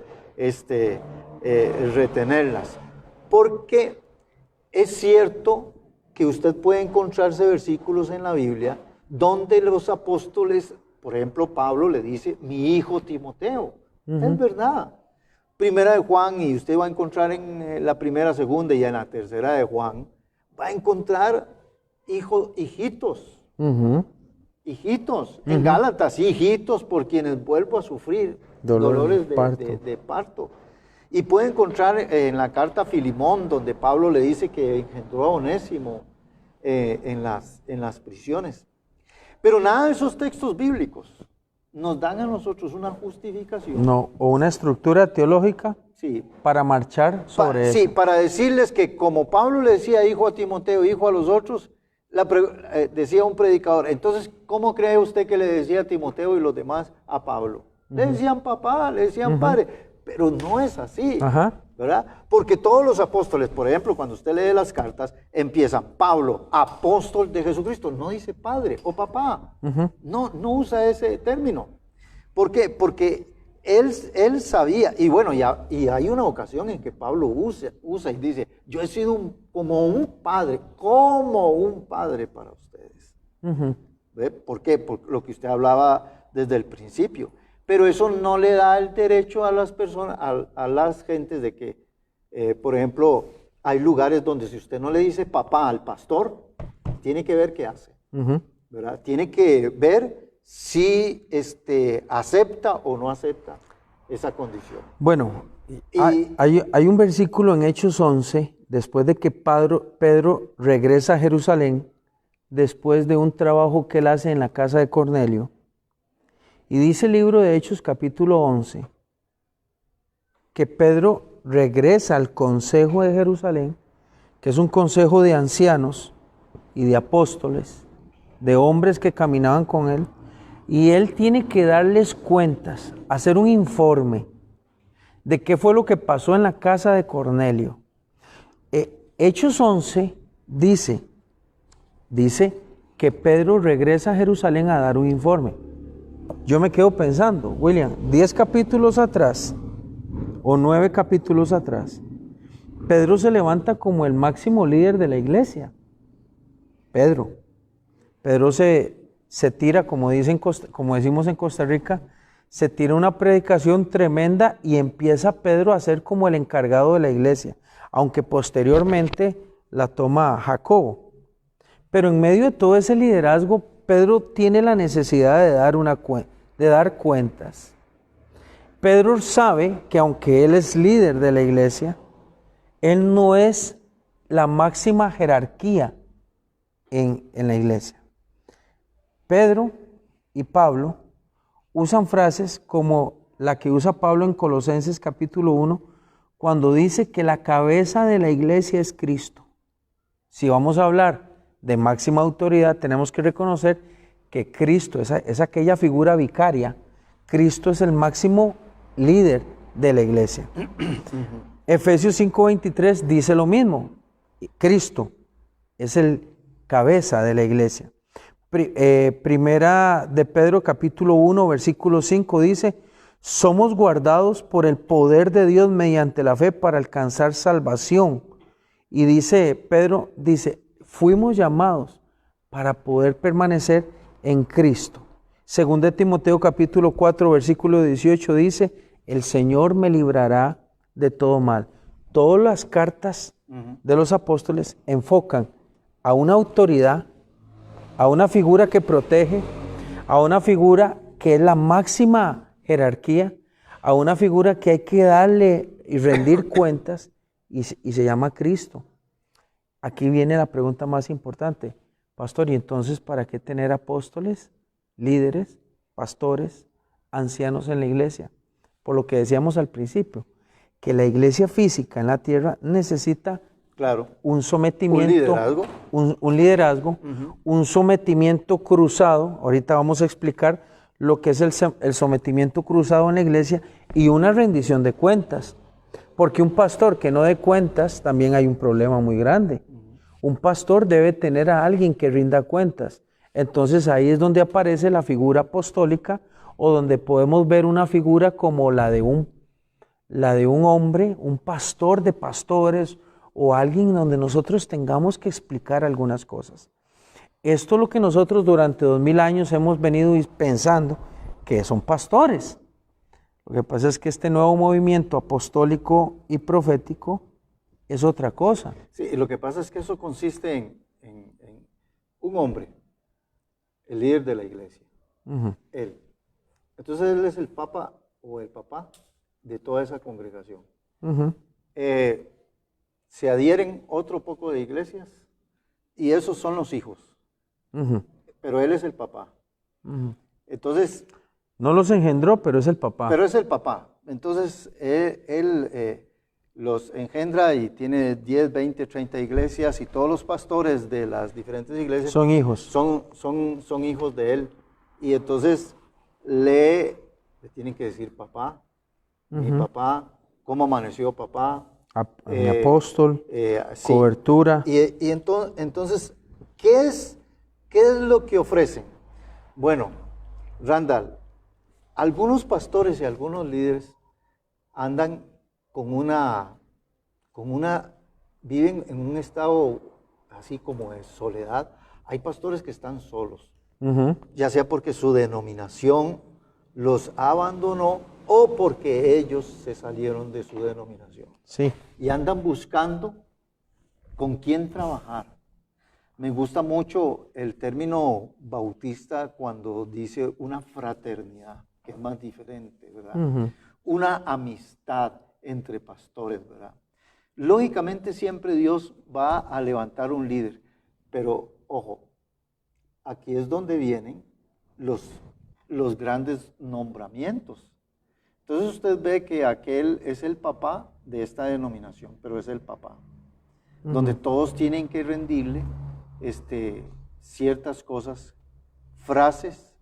S1: retenerlas, porque es cierto que usted puede encontrarse versículos en la Biblia donde los apóstoles, por ejemplo, Pablo le dice, mi hijo Timoteo. Es verdad. Primera de Juan, y usted va a encontrar en la primera, segunda y en la tercera de Juan, va a encontrar hijitos. Hijitos. En Gálatas, hijitos por quienes vuelvo a sufrir dolores de parto. Y puede encontrar en la carta a Filimón, donde Pablo le dice que engendró a Onésimo en las prisiones. Pero nada de esos textos bíblicos nos dan a nosotros una justificación.
S2: No, o una estructura teológica para marchar sobre eso.
S1: Sí, para decirles que como Pablo le decía hijo a Timoteo, hijo a los otros, decía un predicador, entonces, ¿cómo cree usted que le decía a Timoteo y los demás a Pablo? Le decían papá, le decían padre, pero no es así, ¿verdad? Porque todos los apóstoles, por ejemplo, cuando usted lee las cartas, empiezan Pablo, apóstol de Jesucristo, no dice padre o papá, no usa ese término. ¿Por qué? Porque él sabía, y bueno, y hay una ocasión en que Pablo usa y dice, yo he sido como un padre para ustedes. ¿Ve? ¿Por qué? Por lo que usted hablaba desde el principio. Pero eso no le da el derecho a las personas, a las gentes de que, por ejemplo, hay lugares donde si usted no le dice papá al pastor, tiene que ver qué hace, ¿verdad? Tiene que ver si acepta o no acepta esa condición.
S2: Bueno, hay un versículo en Hechos 11, después de que Pedro regresa a Jerusalén, después de un trabajo que él hace en la casa de Cornelio, y dice el libro de Hechos capítulo 11, que Pedro regresa al consejo de Jerusalén, que es un consejo de ancianos y de apóstoles, de hombres que caminaban con él, y él tiene que darles cuentas, hacer un informe de qué fue lo que pasó en la casa de Cornelio. Hechos 11 dice que Pedro regresa a Jerusalén a dar un informe. Yo me quedo pensando, William, 10 capítulos atrás, o 9 capítulos atrás, Pedro se levanta como el máximo líder de la iglesia. Pedro se tira, como decimos en Costa Rica, se tira una predicación tremenda y empieza Pedro a ser como el encargado de la iglesia, aunque posteriormente la toma Jacobo. Pero en medio de todo ese liderazgo, Pedro tiene la necesidad de dar cuentas. Pedro sabe que aunque él es líder de la iglesia, él no es la máxima jerarquía en la iglesia. Pedro y Pablo usan frases como la que usa Pablo en Colosenses capítulo 1, cuando dice que la cabeza de la iglesia es Cristo. Si vamos a hablar de máxima autoridad, tenemos que reconocer que Cristo es aquella figura vicaria. Cristo es el máximo líder de la iglesia. Efesios 5:23 dice lo mismo. Cristo es el cabeza de la iglesia. Primera de Pedro capítulo 1 versículo 5 dice: somos guardados por el poder de Dios mediante la fe para alcanzar salvación. Y dice Pedro, fuimos llamados para poder permanecer en Cristo. Según de Timoteo capítulo 4 versículo 18 dice: el Señor me librará de todo mal. Todas las cartas de los apóstoles enfocan a una autoridad, a una figura que protege, a una figura que es la máxima jerarquía, a una figura que hay que darle y rendir cuentas, y se llama Cristo. Aquí viene la pregunta más importante, pastor, ¿y entonces para qué tener apóstoles, líderes, pastores, ancianos en la iglesia? Por lo que decíamos al principio, que la iglesia física en la tierra necesita un sometimiento, un liderazgo, un sometimiento cruzado. Ahorita vamos a explicar lo que es el sometimiento cruzado en la iglesia y una rendición de cuentas. Porque un pastor que no dé cuentas, también hay un problema muy grande. Un pastor debe tener a alguien que rinda cuentas. Entonces ahí es donde aparece la figura apostólica, o donde podemos ver una figura como la de un hombre, un pastor de pastores, o alguien donde nosotros tengamos que explicar algunas cosas. Esto es lo que nosotros durante 2000 años hemos venido pensando que son pastores. Lo que pasa es que este nuevo movimiento apostólico y profético es otra cosa.
S1: Sí, lo que pasa es que eso consiste en un hombre, el líder de la iglesia, él. Entonces él es el papa o el papá de toda esa congregación. Se adhieren otro poco de iglesias y esos son los hijos. Pero él es el papá. Entonces...
S2: no los engendró, pero es el papá.
S1: Pero es el papá. Entonces él los engendra y tiene 10, 20, 30 iglesias, y todos los pastores de las diferentes iglesias
S2: son hijos.
S1: Son hijos de él. Y entonces le tienen que decir papá, mi papá, cómo amaneció papá.
S2: Mi apóstol,
S1: sí.
S2: Cobertura.
S1: Y entonces, ¿qué es lo que ofrecen? Bueno, Randall, algunos pastores y algunos líderes andan viven en un estado así como de soledad. Hay pastores que están solos, ya sea porque su denominación los abandonó o porque ellos se salieron de su denominación.
S2: Sí.
S1: Y andan buscando con quién trabajar. Me gusta mucho el término bautista cuando dice una fraternidad, que es más diferente, ¿verdad? Una amistad entre pastores, ¿verdad? Lógicamente siempre Dios va a levantar un líder, pero ojo, aquí es donde vienen los grandes nombramientos. Entonces usted ve que aquel es el papá de esta denominación, pero es el papá, donde todos tienen que rendirle ciertas cosas, frases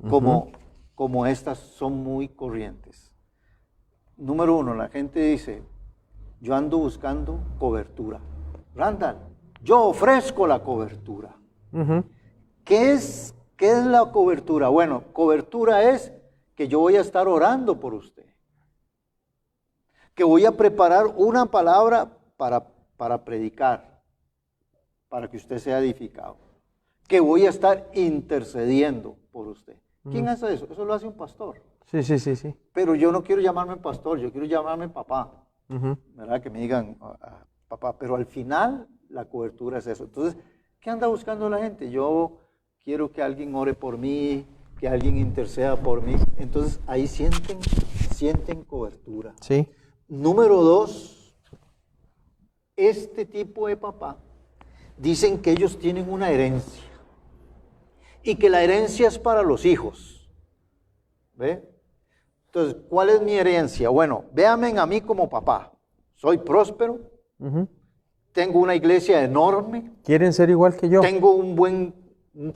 S1: como estas son muy corrientes. Número uno, la gente dice, yo ando buscando cobertura. Randall, yo ofrezco la cobertura. ¿Qué es la cobertura? Bueno, cobertura es que yo voy a estar orando por usted, que voy a preparar una palabra para predicar, para que usted sea edificado, que voy a estar intercediendo por usted. ¿Quién hace eso? Eso lo hace un pastor.
S2: Sí.
S1: Pero yo no quiero llamarme pastor, yo quiero llamarme papá. ¿Verdad? Que me digan papá, pero al final la cobertura es eso. Entonces, ¿qué anda buscando la gente? Yo quiero que alguien ore por mí, que alguien interceda por mí. Entonces, ahí sienten cobertura.
S2: Sí.
S1: Número dos, este tipo de papá, dicen que ellos tienen una herencia y que la herencia es para los hijos. ¿Ve? Entonces, ¿cuál es mi herencia? Bueno, véanme a mí como papá. Soy próspero, tengo una iglesia enorme.
S2: ¿Quieren ser igual que yo?
S1: Tengo un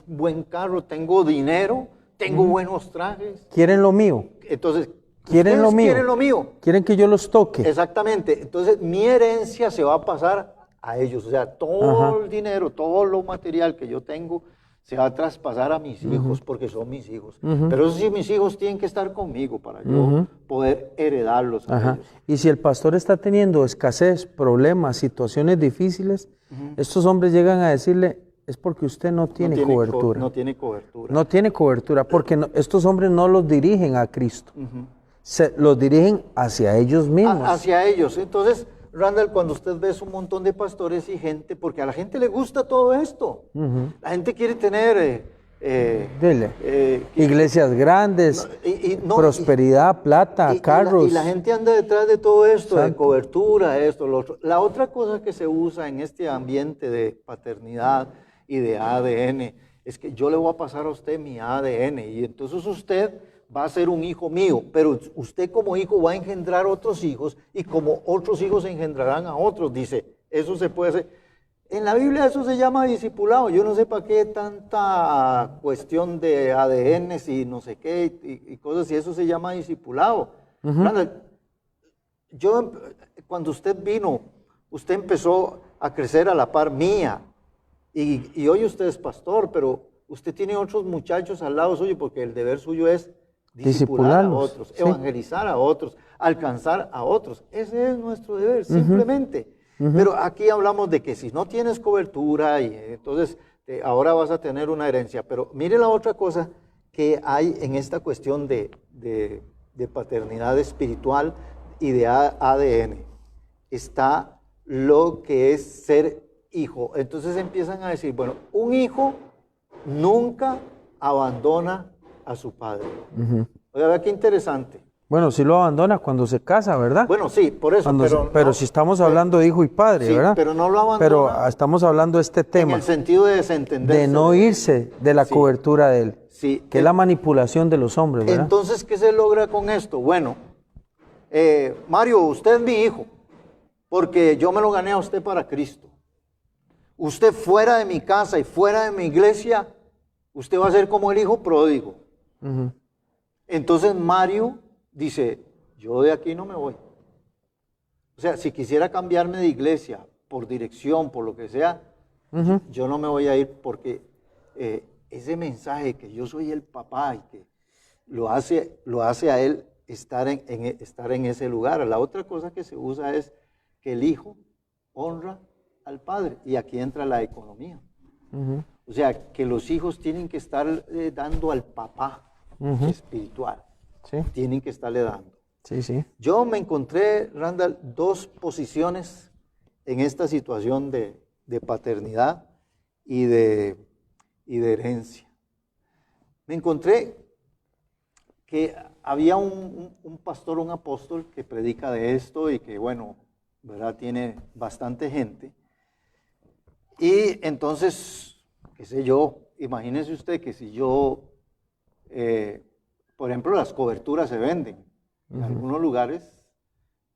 S1: buen carro, tengo dinero, tengo buenos trajes.
S2: ¿Quieren lo mío?
S1: Entonces,
S2: ¿quieren lo mío?
S1: ¿Quieren lo mío?
S2: ¿Quieren que yo los toque?
S1: Exactamente. Entonces, mi herencia se va a pasar a ellos. O sea, todo el dinero, todo lo material que yo tengo se va a traspasar a mis hijos porque son mis hijos. Pero eso sí, mis hijos tienen que estar conmigo para yo poder heredarlos a ellos.
S2: Y si el pastor está teniendo escasez, problemas, situaciones difíciles, estos hombres llegan a decirle, es porque usted no tiene cobertura.
S1: No tiene cobertura.
S2: No tiene cobertura, porque estos hombres no los dirigen a Cristo. Los dirigen hacia ellos mismos.
S1: Hacia ellos. Entonces, Randall, cuando usted ve un montón de pastores y gente, porque a la gente le gusta todo esto. La gente quiere tener
S2: iglesias grandes, prosperidad, plata, carros.
S1: Y la gente anda detrás de todo esto, de cobertura, esto, lo otro. La otra cosa que se usa en este ambiente de paternidad y de ADN es que yo le voy a pasar a usted mi ADN y entonces usted va a ser un hijo mío, pero usted como hijo va a engendrar otros hijos y como otros hijos engendrarán a otros, dice, eso se puede hacer. En la Biblia eso se llama discipulado, yo no sé para qué tanta cuestión de ADN y no sé qué y cosas, y eso se llama discipulado. Cuando usted vino, usted empezó a crecer a la par mía y hoy usted es pastor, pero usted tiene otros muchachos al lado suyo porque el deber suyo es discipular a otros, evangelizar a otros, alcanzar a otros. Ese es nuestro deber, simplemente. Pero aquí hablamos de que si no tienes cobertura, y entonces ahora vas a tener una herencia. Pero mire la otra cosa que hay en esta cuestión de paternidad espiritual y de ADN. Está lo que es ser hijo. Entonces empiezan a decir, bueno, un hijo nunca abandona a su padre. Oiga, vea qué interesante.
S2: Bueno, sí lo abandona cuando se casa, ¿verdad?
S1: Bueno, sí, por eso.
S2: Pero si estamos hablando de hijo y padre,
S1: sí,
S2: ¿verdad?
S1: Pero no lo abandona.
S2: Pero estamos hablando de este tema.
S1: En el sentido de desentenderse.
S2: De no irse de la cobertura de él.
S1: Sí.
S2: Que es la manipulación de los hombres, ¿verdad?
S1: Entonces, ¿qué se logra con esto? Bueno, Mario, usted es mi hijo, porque yo me lo gané a usted para Cristo. Usted fuera de mi casa y fuera de mi iglesia, usted va a ser como el hijo pródigo. Entonces Mario dice, yo de aquí no me voy. O sea, si quisiera cambiarme de iglesia, por dirección, por lo que sea, yo no me voy a ir porque ese mensaje que yo soy el papá lo hace a él estar estar en ese lugar. La otra cosa que se usa es que el hijo honra al padre, y aquí entra la economía. O sea, que los hijos tienen que estar dando al papá espiritual.
S2: Sí.
S1: Tienen que estarle dando.
S2: Sí, sí.
S1: Yo me encontré, Randall, dos posiciones en esta situación de paternidad y de herencia. Me encontré que había un pastor, un apóstol que predica de esto y que, bueno, ¿verdad? Tiene bastante gente. Y entonces, qué sé yo, imagínese usted que si yo, por ejemplo, las coberturas se venden en algunos lugares,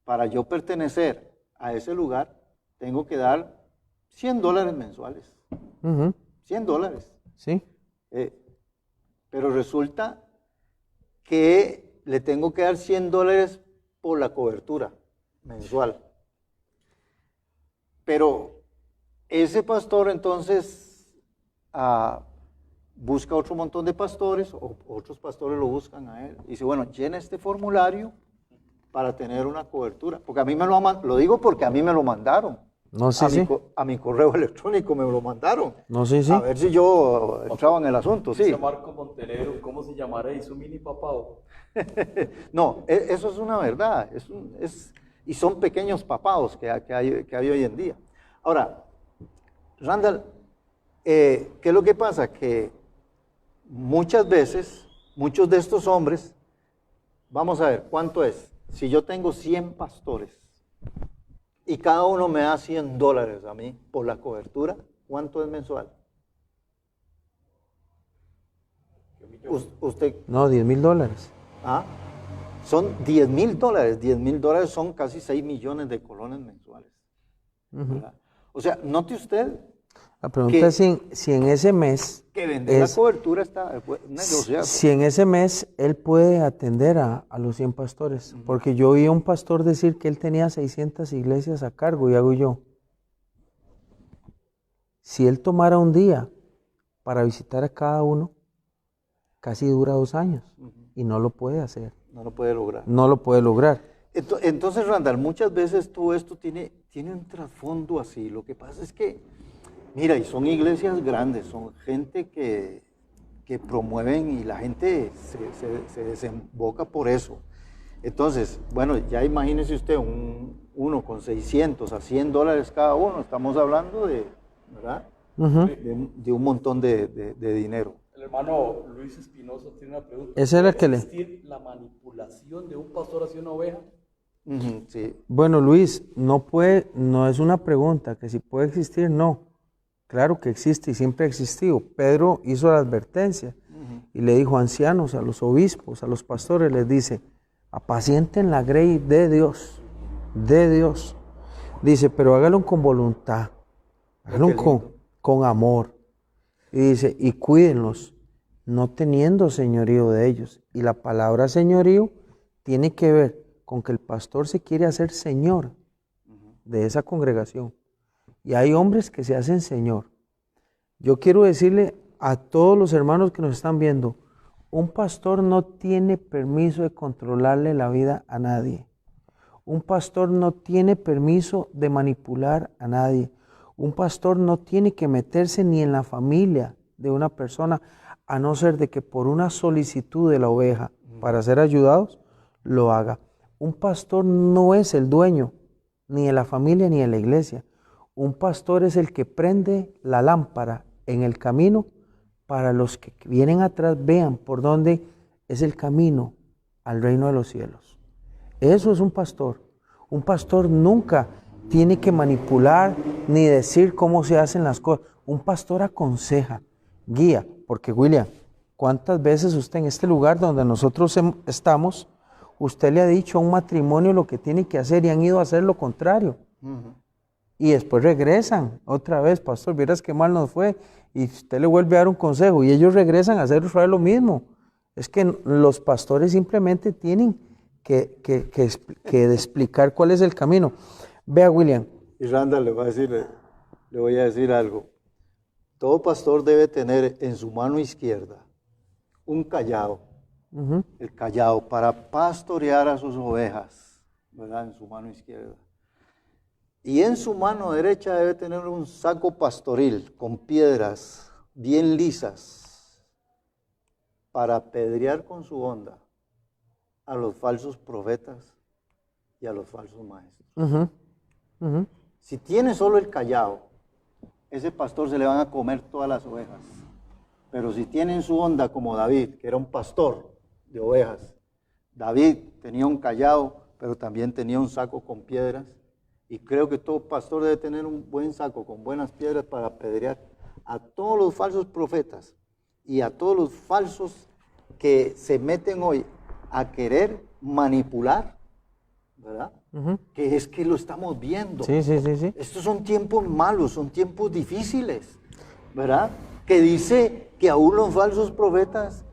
S1: para yo pertenecer a ese lugar, tengo que dar $100 mensuales. $100.
S2: Sí.
S1: Pero resulta que le tengo que dar $100 por la cobertura mensual. Pero ese pastor entonces busca otro montón de pastores, o otros pastores lo buscan a él. Y dice, bueno, llena este formulario para tener una cobertura. Porque a mí lo digo porque a mí me lo mandaron.
S2: No, sí,
S1: A mi correo electrónico me lo mandaron.
S2: No, sí, sí.
S1: A ver si yo entraba en el asunto, sí.
S3: Dice Marco Montenegro, ¿cómo se llamará y su mini papado?
S1: No, eso es una verdad. Y son pequeños papados que hay hoy en día. Ahora, Randall, ¿qué es lo que pasa? Que muchas veces, muchos de estos hombres, vamos a ver, ¿cuánto es? Si yo tengo 100 pastores y cada uno me da $100 a mí por la cobertura, ¿cuánto es mensual? Usted.
S2: No, $10,000.
S1: ¿Ah? Son $10,000. $10,000 son casi 6 millones de colones mensuales. O sea, note usted.
S2: La pregunta es si en ese mes.
S1: Que vender la cobertura está negociado.
S2: Si en ese mes él puede atender a los 100 pastores. Porque yo oí a un pastor decir que él tenía 600 iglesias a cargo, y hago yo. Si él tomara un día para visitar a cada uno, casi dura 2 años. Y no lo puede hacer.
S1: No lo puede lograr.
S2: No lo puede lograr.
S1: Entonces, Randall, muchas veces todo esto tiene un trasfondo así. Lo que pasa es que, mira, y son iglesias grandes, son gente que promueven, y la gente se desemboca por eso. Entonces, bueno, ya imagínese usted uno con 600 a $100 cada uno. Estamos hablando de, ¿verdad? De un montón de dinero.
S3: El hermano Luis Espinosa tiene una pregunta.
S2: Esa era que le...
S3: ¿Puede existir la manipulación de un pastor hacia una oveja?
S1: Sí.
S2: Bueno, Luis, no es una pregunta, que si puede existir, no. Claro que existe y siempre ha existido. Pedro hizo la advertencia y le dijo a ancianos, a los obispos, a los pastores, les dice, apacienten la grey de Dios, Dice, pero hágalo con voluntad, hágalo con amor. Y dice, y cuídenlos, no teniendo señorío de ellos. Y la palabra señorío tiene que ver con que el pastor se quiere hacer señor de esa congregación. Y hay hombres que se hacen señor. Yo quiero decirle a todos los hermanos que nos están viendo, un pastor no tiene permiso de controlarle la vida a nadie. Un pastor no tiene permiso de manipular a nadie. Un pastor no tiene que meterse ni en la familia de una persona, a no ser de que por una solicitud de la oveja para ser ayudados, lo haga. Un pastor no es el dueño ni de la familia ni de la iglesia. Un pastor es el que prende la lámpara en el camino para los que vienen atrás vean por dónde es el camino al reino de los cielos. Eso es un pastor. Un pastor nunca tiene que manipular ni decir cómo se hacen las cosas. Un pastor aconseja, guía, porque William, ¿cuántas veces usted en este lugar donde nosotros estamos, usted le ha dicho a un matrimonio lo que tiene que hacer y han ido a hacer lo contrario? Y después regresan otra vez, pastor, vieras qué mal nos fue, y usted le vuelve a dar un consejo y ellos regresan a hacer lo mismo. Es que los pastores simplemente tienen que explicar cuál es el camino. Vea, William.
S1: Y Randall, le voy a decir algo. Todo pastor debe tener en su mano izquierda un callado el cayado, para pastorear a sus ovejas, ¿verdad? En su mano izquierda. Y en su mano derecha debe tener un saco pastoril con piedras bien lisas para apedrear con su honda a los falsos profetas y a los falsos maestros. Si tiene solo el cayado, ese pastor se le van a comer todas las ovejas. Pero si tiene en su honda como David, que era un pastor de ovejas, David tenía un cayado, pero también tenía un saco con piedras. Y creo que todo pastor debe tener un buen saco con buenas piedras para apedrear a todos los falsos profetas y a todos los falsos que se meten hoy a querer manipular, ¿verdad? Que es que lo estamos viendo.
S2: Sí.
S1: Estos son tiempos malos, son tiempos difíciles, ¿verdad? Que dice que aún los falsos profetas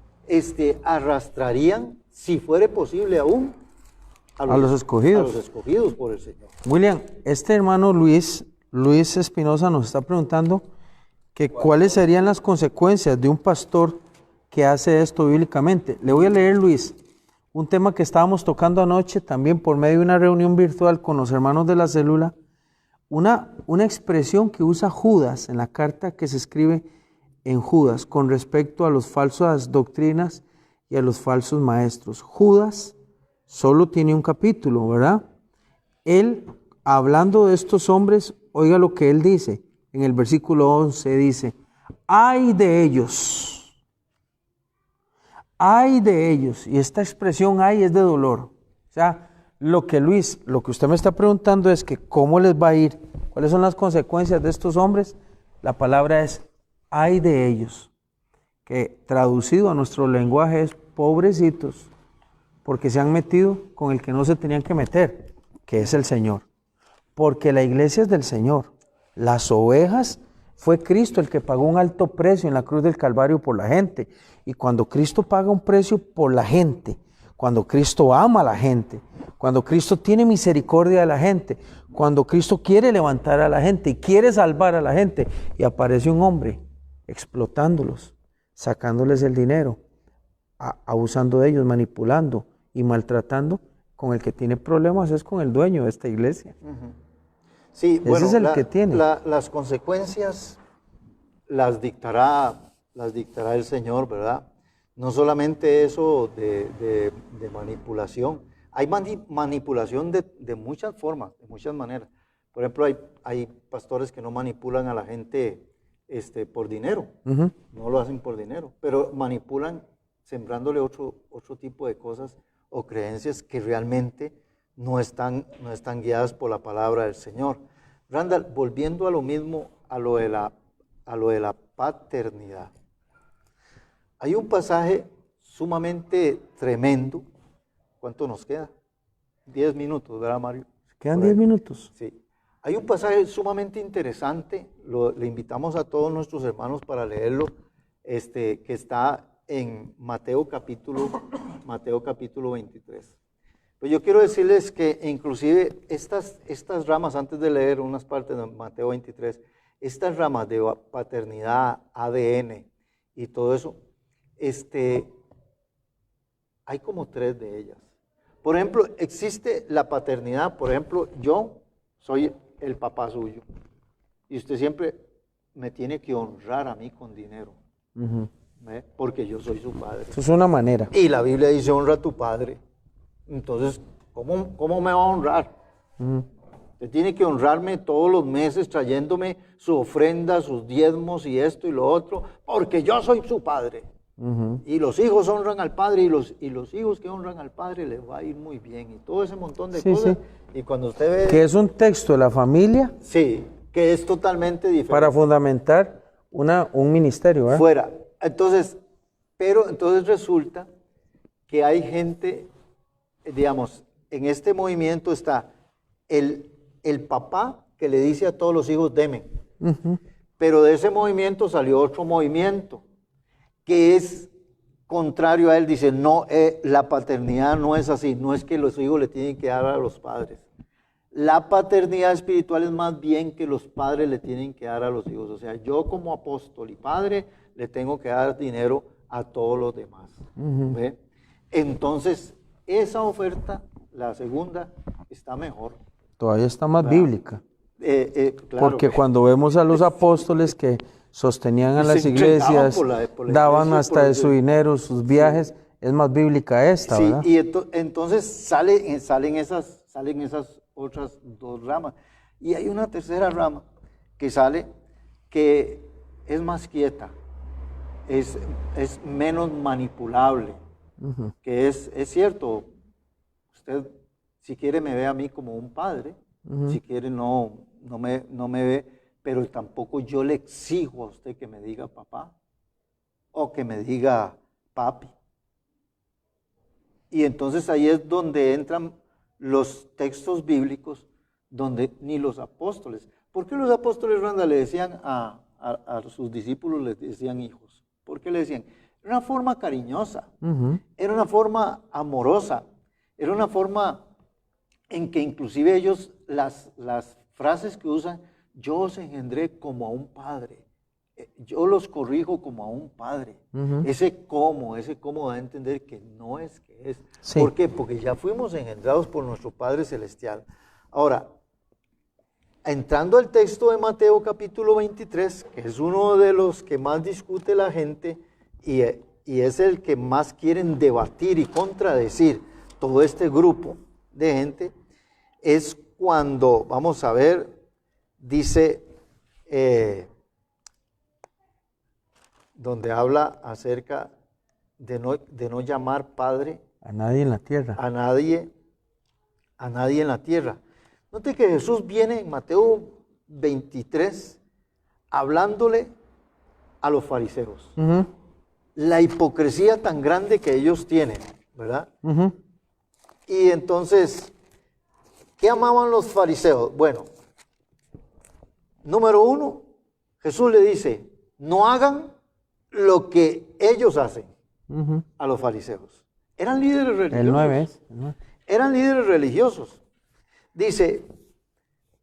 S1: arrastrarían, si fuere posible aún, a los escogidos. A los escogidos por el Señor.
S2: William, este hermano Luis Espinosa nos está preguntando que cuáles serían las consecuencias de un pastor que hace esto bíblicamente. Le voy a leer, Luis, un tema que estábamos tocando anoche también por medio de una reunión virtual con los hermanos de la célula, una expresión que usa Judas en la carta que se escribe en Judas con respecto a las falsas doctrinas y a los falsos maestros. Judas solo tiene un capítulo, ¿verdad? Él, hablando de estos hombres, oiga lo que él dice. En el versículo 11 dice, ¡ay de ellos! ¡Ay de ellos! Y esta expresión ¡ay! Es de dolor. O sea, lo que usted me está preguntando es que ¿cómo les va a ir? ¿Cuáles son las consecuencias de estos hombres? La palabra es ¡ay de ellos! Que traducido a nuestro lenguaje es pobrecitos, porque se han metido con el que no se tenían que meter, que es el Señor. Porque la iglesia es del Señor. Las ovejas fue Cristo el que pagó un alto precio en la cruz del Calvario por la gente. Y cuando Cristo paga un precio por la gente, cuando Cristo ama a la gente, cuando Cristo tiene misericordia de la gente, cuando Cristo quiere levantar a la gente y quiere salvar a la gente, y aparece un hombre explotándolos, sacándoles el dinero, abusando de ellos, manipulando y maltratando, con el que tiene problemas es con el dueño de esta iglesia.
S1: Sí,
S2: ese
S1: bueno,
S2: es el que tiene.
S1: Las consecuencias las dictará el Señor, ¿verdad? No solamente eso de manipulación. Hay manipulación de muchas formas, de muchas maneras. Por ejemplo, hay pastores que no manipulan a la gente por dinero. No lo hacen por dinero, pero manipulan sembrándole otro tipo de cosas o creencias que realmente no están guiadas por la palabra del Señor. Randall, volviendo a lo mismo, a lo de la paternidad. Hay un pasaje sumamente tremendo. ¿Cuánto nos queda? 10 minutos, ¿verdad, Mario?
S2: ¿Quedan 10 minutos?
S1: Sí. Hay un pasaje sumamente interesante, le invitamos a todos nuestros hermanos para leerlo, que está en Mateo capítulo 23. Pues yo quiero decirles que inclusive estas ramas, antes de leer unas partes de Mateo 23, estas ramas de paternidad, ADN y todo eso, hay como 3 de ellas. Por ejemplo, existe la paternidad, por ejemplo, yo soy el papá suyo y usted siempre me tiene que honrar a mí con dinero. Porque yo soy su padre.
S2: Eso es una manera.
S1: Y la Biblia dice, honra a tu padre. Entonces, ¿cómo me va a honrar? Usted tiene que honrarme todos los meses trayéndome su ofrenda, sus diezmos y esto y lo otro, porque yo soy su padre. Y los hijos honran al padre y los hijos que honran al padre les va a ir muy bien. Y todo ese montón de cosas. Sí. Y cuando usted ve...
S2: Que es un texto de la familia.
S1: Sí, que es totalmente diferente.
S2: Para fundamentar un ministerio, ¿verdad?
S1: Fuera. Entonces resulta que hay gente, digamos, en este movimiento está el papá que le dice a todos los hijos, deme. Pero de ese movimiento salió otro movimiento que es contrario a él. Dice, no, la paternidad no es así, no es que los hijos le tienen que dar a los padres. La paternidad espiritual es más bien que los padres le tienen que dar a los hijos. O sea, yo como apóstol y padre le tengo que dar dinero a todos los demás. ¿Ve? entonces esa oferta, la segunda, está mejor.
S2: Todavía está más
S1: ¿Verdad?
S2: bíblica.
S1: Claro.
S2: Porque cuando vemos a los apóstoles que sostenían a
S1: Y
S2: las
S1: se entregaban
S2: iglesias,
S1: por la
S2: daban
S1: iglesia,
S2: hasta de su dinero, sus viajes, es más bíblica esta,
S1: Sí,
S2: ¿verdad?
S1: y entonces salen esas otras dos ramas. Y hay una tercera rama que sale que es más quieta, es menos manipulable, que es cierto, usted si quiere me ve a mí como un padre, si quiere no me ve, pero tampoco yo le exijo a usted que me diga papá o que me diga papi. Y entonces ahí es donde entran los textos bíblicos, donde ni los apóstoles. ¿Por qué los apóstoles, Randa, le decían a sus discípulos, les decían hijos? ¿Por qué le decían? Era una forma cariñosa, era una forma amorosa, era una forma en que inclusive ellos, las frases que usan, yo os engendré como a un padre. Yo los corrijo como a un padre. Ese cómo da a entender que no es que es.
S2: Sí.
S1: ¿Por qué? Porque ya fuimos engendrados por nuestro Padre Celestial. Ahora, entrando al texto de Mateo capítulo 23, que es uno de los que más discute la gente y es el que más quieren debatir y contradecir todo este grupo de gente, es cuando, vamos a ver, dice... donde habla acerca de no llamar padre
S2: A nadie en la tierra.
S1: a nadie en la tierra. Note que Jesús viene en Mateo 23 hablándole a los fariseos. La hipocresía tan grande que ellos tienen, ¿verdad? Y entonces, ¿qué amaban los fariseos? Bueno, número uno, Jesús le dice, no hagan lo que ellos hacen a los fariseos. Eran líderes religiosos.
S2: El 9 es.
S1: Eran líderes religiosos. Dice,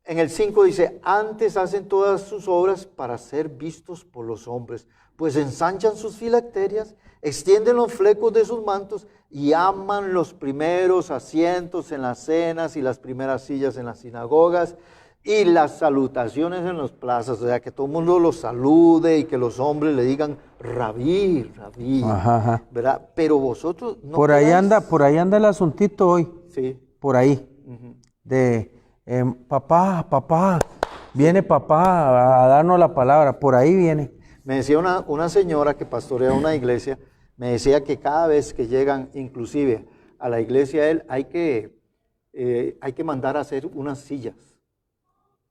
S1: en el 5 dice, antes hacen todas sus obras para ser vistos por los hombres, pues ensanchan sus filacterias, extienden los flecos de sus mantos y aman los primeros asientos en las cenas y las primeras sillas en las sinagogas y las salutaciones en las plazas, o sea, que todo el mundo los salude y que los hombres le digan rabí, ¿verdad? Pero vosotros no
S2: por ahí anda el asuntito hoy.
S1: Sí.
S2: Por ahí. De papá, viene papá a darnos la palabra, por ahí viene.
S1: Me decía una señora que pastorea una iglesia, me decía que cada vez que llegan, inclusive a la iglesia de él, hay que mandar a hacer unas sillas,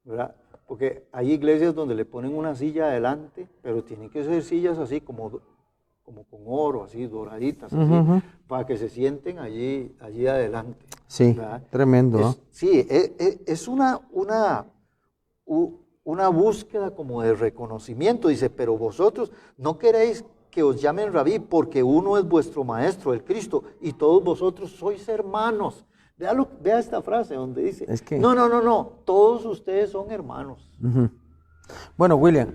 S1: ¿verdad? Porque hay iglesias donde le ponen una silla adelante, pero tienen que ser sillas así como con oro, así doraditas, así, para que se sienten allí adelante.
S2: Sí,
S1: ¿verdad?
S2: tremendo.
S1: Sí, es una búsqueda como de reconocimiento. Dice, pero vosotros no queréis que os llamen rabí, porque uno es vuestro maestro, el Cristo, y todos vosotros sois hermanos. Vea esta frase donde dice, no, todos ustedes son hermanos.
S2: Bueno, William,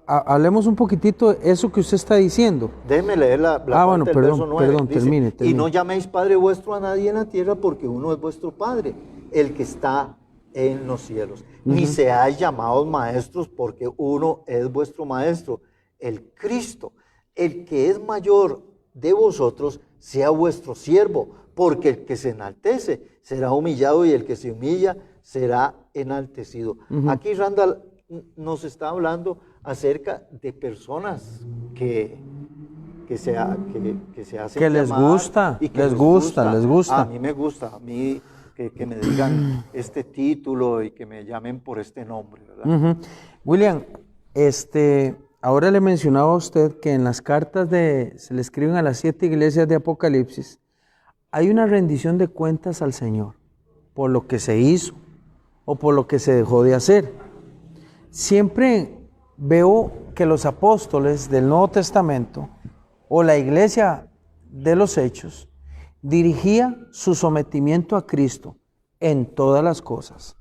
S2: hablemos un poquitito de eso que usted está diciendo.
S1: Déjeme leer la parte del verso 9.
S2: Perdón,
S1: dice,
S2: termine.
S1: Y no llaméis Padre vuestro a nadie en la tierra, porque uno es vuestro Padre, el que está en los cielos. Ni seáis llamados maestros, porque uno es vuestro Maestro, el Cristo. El que es mayor de vosotros sea vuestro siervo, porque el que se enaltece será humillado y el que se humilla será enaltecido. Aquí Randall nos está hablando acerca de personas que se hacen
S2: que les
S1: llamar
S2: gusta,
S1: y que
S2: les gusta.
S1: A mí me gusta, a mí que me digan este título y que me llamen por este nombre, ¿verdad?
S2: William, ahora le mencionaba a usted que en las cartas se le escriben a las 7 iglesias de Apocalipsis, hay una rendición de cuentas al Señor por lo que se hizo o por lo que se dejó de hacer. Siempre veo que los apóstoles del Nuevo Testamento o la iglesia de los Hechos dirigía su sometimiento a Cristo en todas las cosas.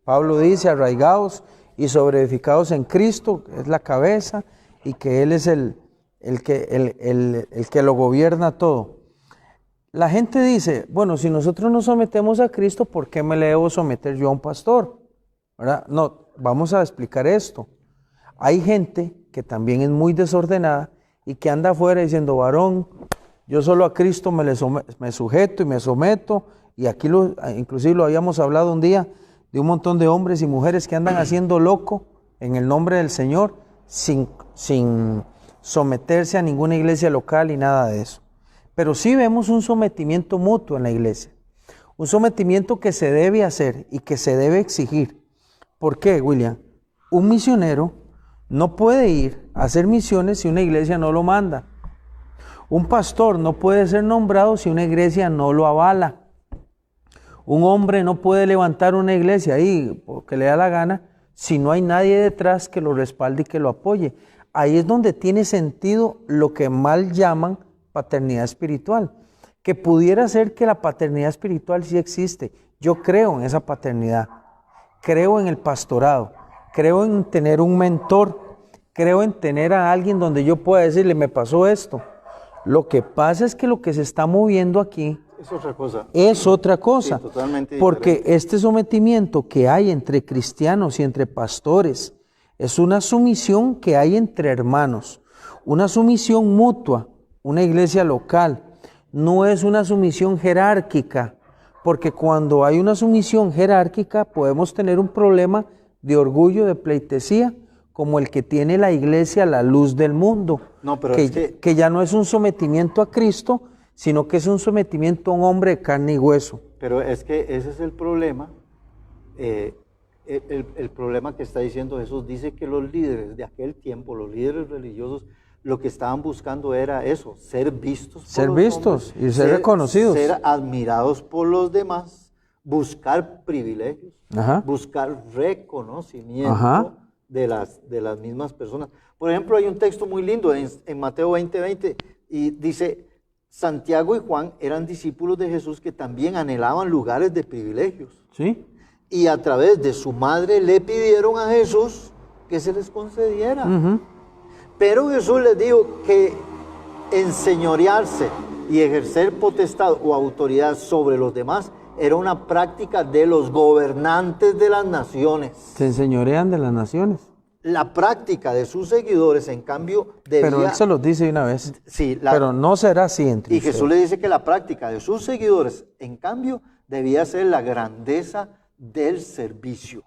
S2: Pablo dice, arraigados y sobreedificados en Cristo, que es la cabeza, y que Él es el que lo gobierna todo. La gente dice, bueno, si nosotros nos sometemos a Cristo, ¿por qué me le debo someter yo a un pastor? ¿Verdad? No, vamos a explicar esto. Hay gente que también es muy desordenada y que anda afuera diciendo, varón, yo solo a Cristo me sujeto y me someto, y aquí inclusive lo habíamos hablado un día, de un montón de hombres y mujeres que andan haciendo loco en el nombre del Señor, sin someterse a ninguna iglesia local y nada de eso. Pero sí vemos un sometimiento mutuo en la iglesia, un sometimiento que se debe hacer y que se debe exigir. ¿Por qué, William? Un misionero no puede ir a hacer misiones si una iglesia no lo manda. Un pastor no puede ser nombrado si una iglesia no lo avala. Un hombre no puede levantar una iglesia ahí porque le da la gana si no hay nadie detrás que lo respalde y que lo apoye. Ahí es donde tiene sentido lo que mal llaman paternidad espiritual, que pudiera ser que la paternidad espiritual sí existe. Yo creo en esa paternidad, creo en el pastorado, creo en tener un mentor, creo en tener a alguien donde yo pueda decirle, me pasó esto. Lo que pasa es que lo que se está moviendo aquí
S1: es otra cosa.
S2: Es otra cosa,
S1: sí, totalmente
S2: porque
S1: diferente.
S2: este sometimiento que hay entre cristianos y entre pastores es una sumisión que hay entre hermanos, una sumisión mutua. Una iglesia local no es una sumisión jerárquica, porque cuando hay una sumisión jerárquica podemos tener un problema de orgullo, de pleitesía, como el que tiene la iglesia a la luz del mundo,
S1: No, pero
S2: que ya no es un sometimiento a Cristo, sino que es un sometimiento a un hombre de carne y hueso.
S1: Pero es que ese es el problema, el problema que está diciendo Jesús. Dice que los líderes de aquel tiempo, los líderes religiosos, lo que estaban buscando era eso, ser vistos por
S2: Ser
S1: los
S2: vistos
S1: hombres,
S2: y ser reconocidos.
S1: ser admirados por los demás, buscar privilegios,
S2: Ajá.
S1: buscar reconocimiento
S2: Ajá.
S1: de las mismas personas. Por ejemplo, hay un texto muy lindo en Mateo 20:20 y dice, Santiago y Juan eran discípulos de Jesús que también anhelaban lugares de privilegios.
S2: ¿Sí?
S1: Y a través de su madre le pidieron a Jesús que se les concediera.
S2: Uh-huh.
S1: Pero Jesús les dijo que enseñorearse y ejercer potestad o autoridad sobre los demás era una práctica de los gobernantes de las naciones.
S2: Se enseñorean de las naciones.
S1: La práctica de sus seguidores, en cambio, debía...
S2: Pero él se los dice de una vez.
S1: Sí,
S2: pero no será así entre
S1: Y
S2: ustedes.
S1: Jesús le dice que la práctica de sus seguidores, en cambio, debía ser la grandeza del servicio,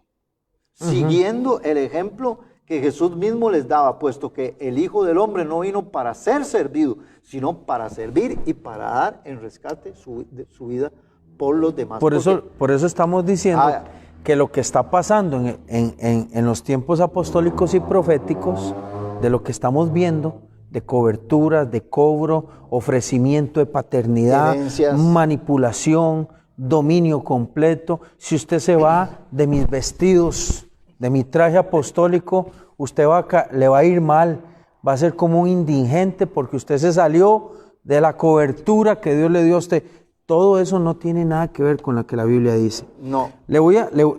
S1: siguiendo el ejemplo que Jesús mismo les daba, puesto que el Hijo del Hombre no vino para ser servido, sino para servir y para dar en rescate su vida por los demás.
S2: Por eso estamos diciendo
S1: Ah,
S2: que lo que está pasando en los tiempos apostólicos y proféticos, de lo que estamos viendo, de coberturas, de cobro, ofrecimiento de paternidad,
S1: herencias,
S2: manipulación, dominio completo. Si usted se va de mis vestidos, de mi traje apostólico, usted le va a ir mal, va a ser como un indigente porque usted se salió de la cobertura que Dios le dio a usted. Todo eso no tiene nada que ver con lo que la Biblia dice.
S1: no.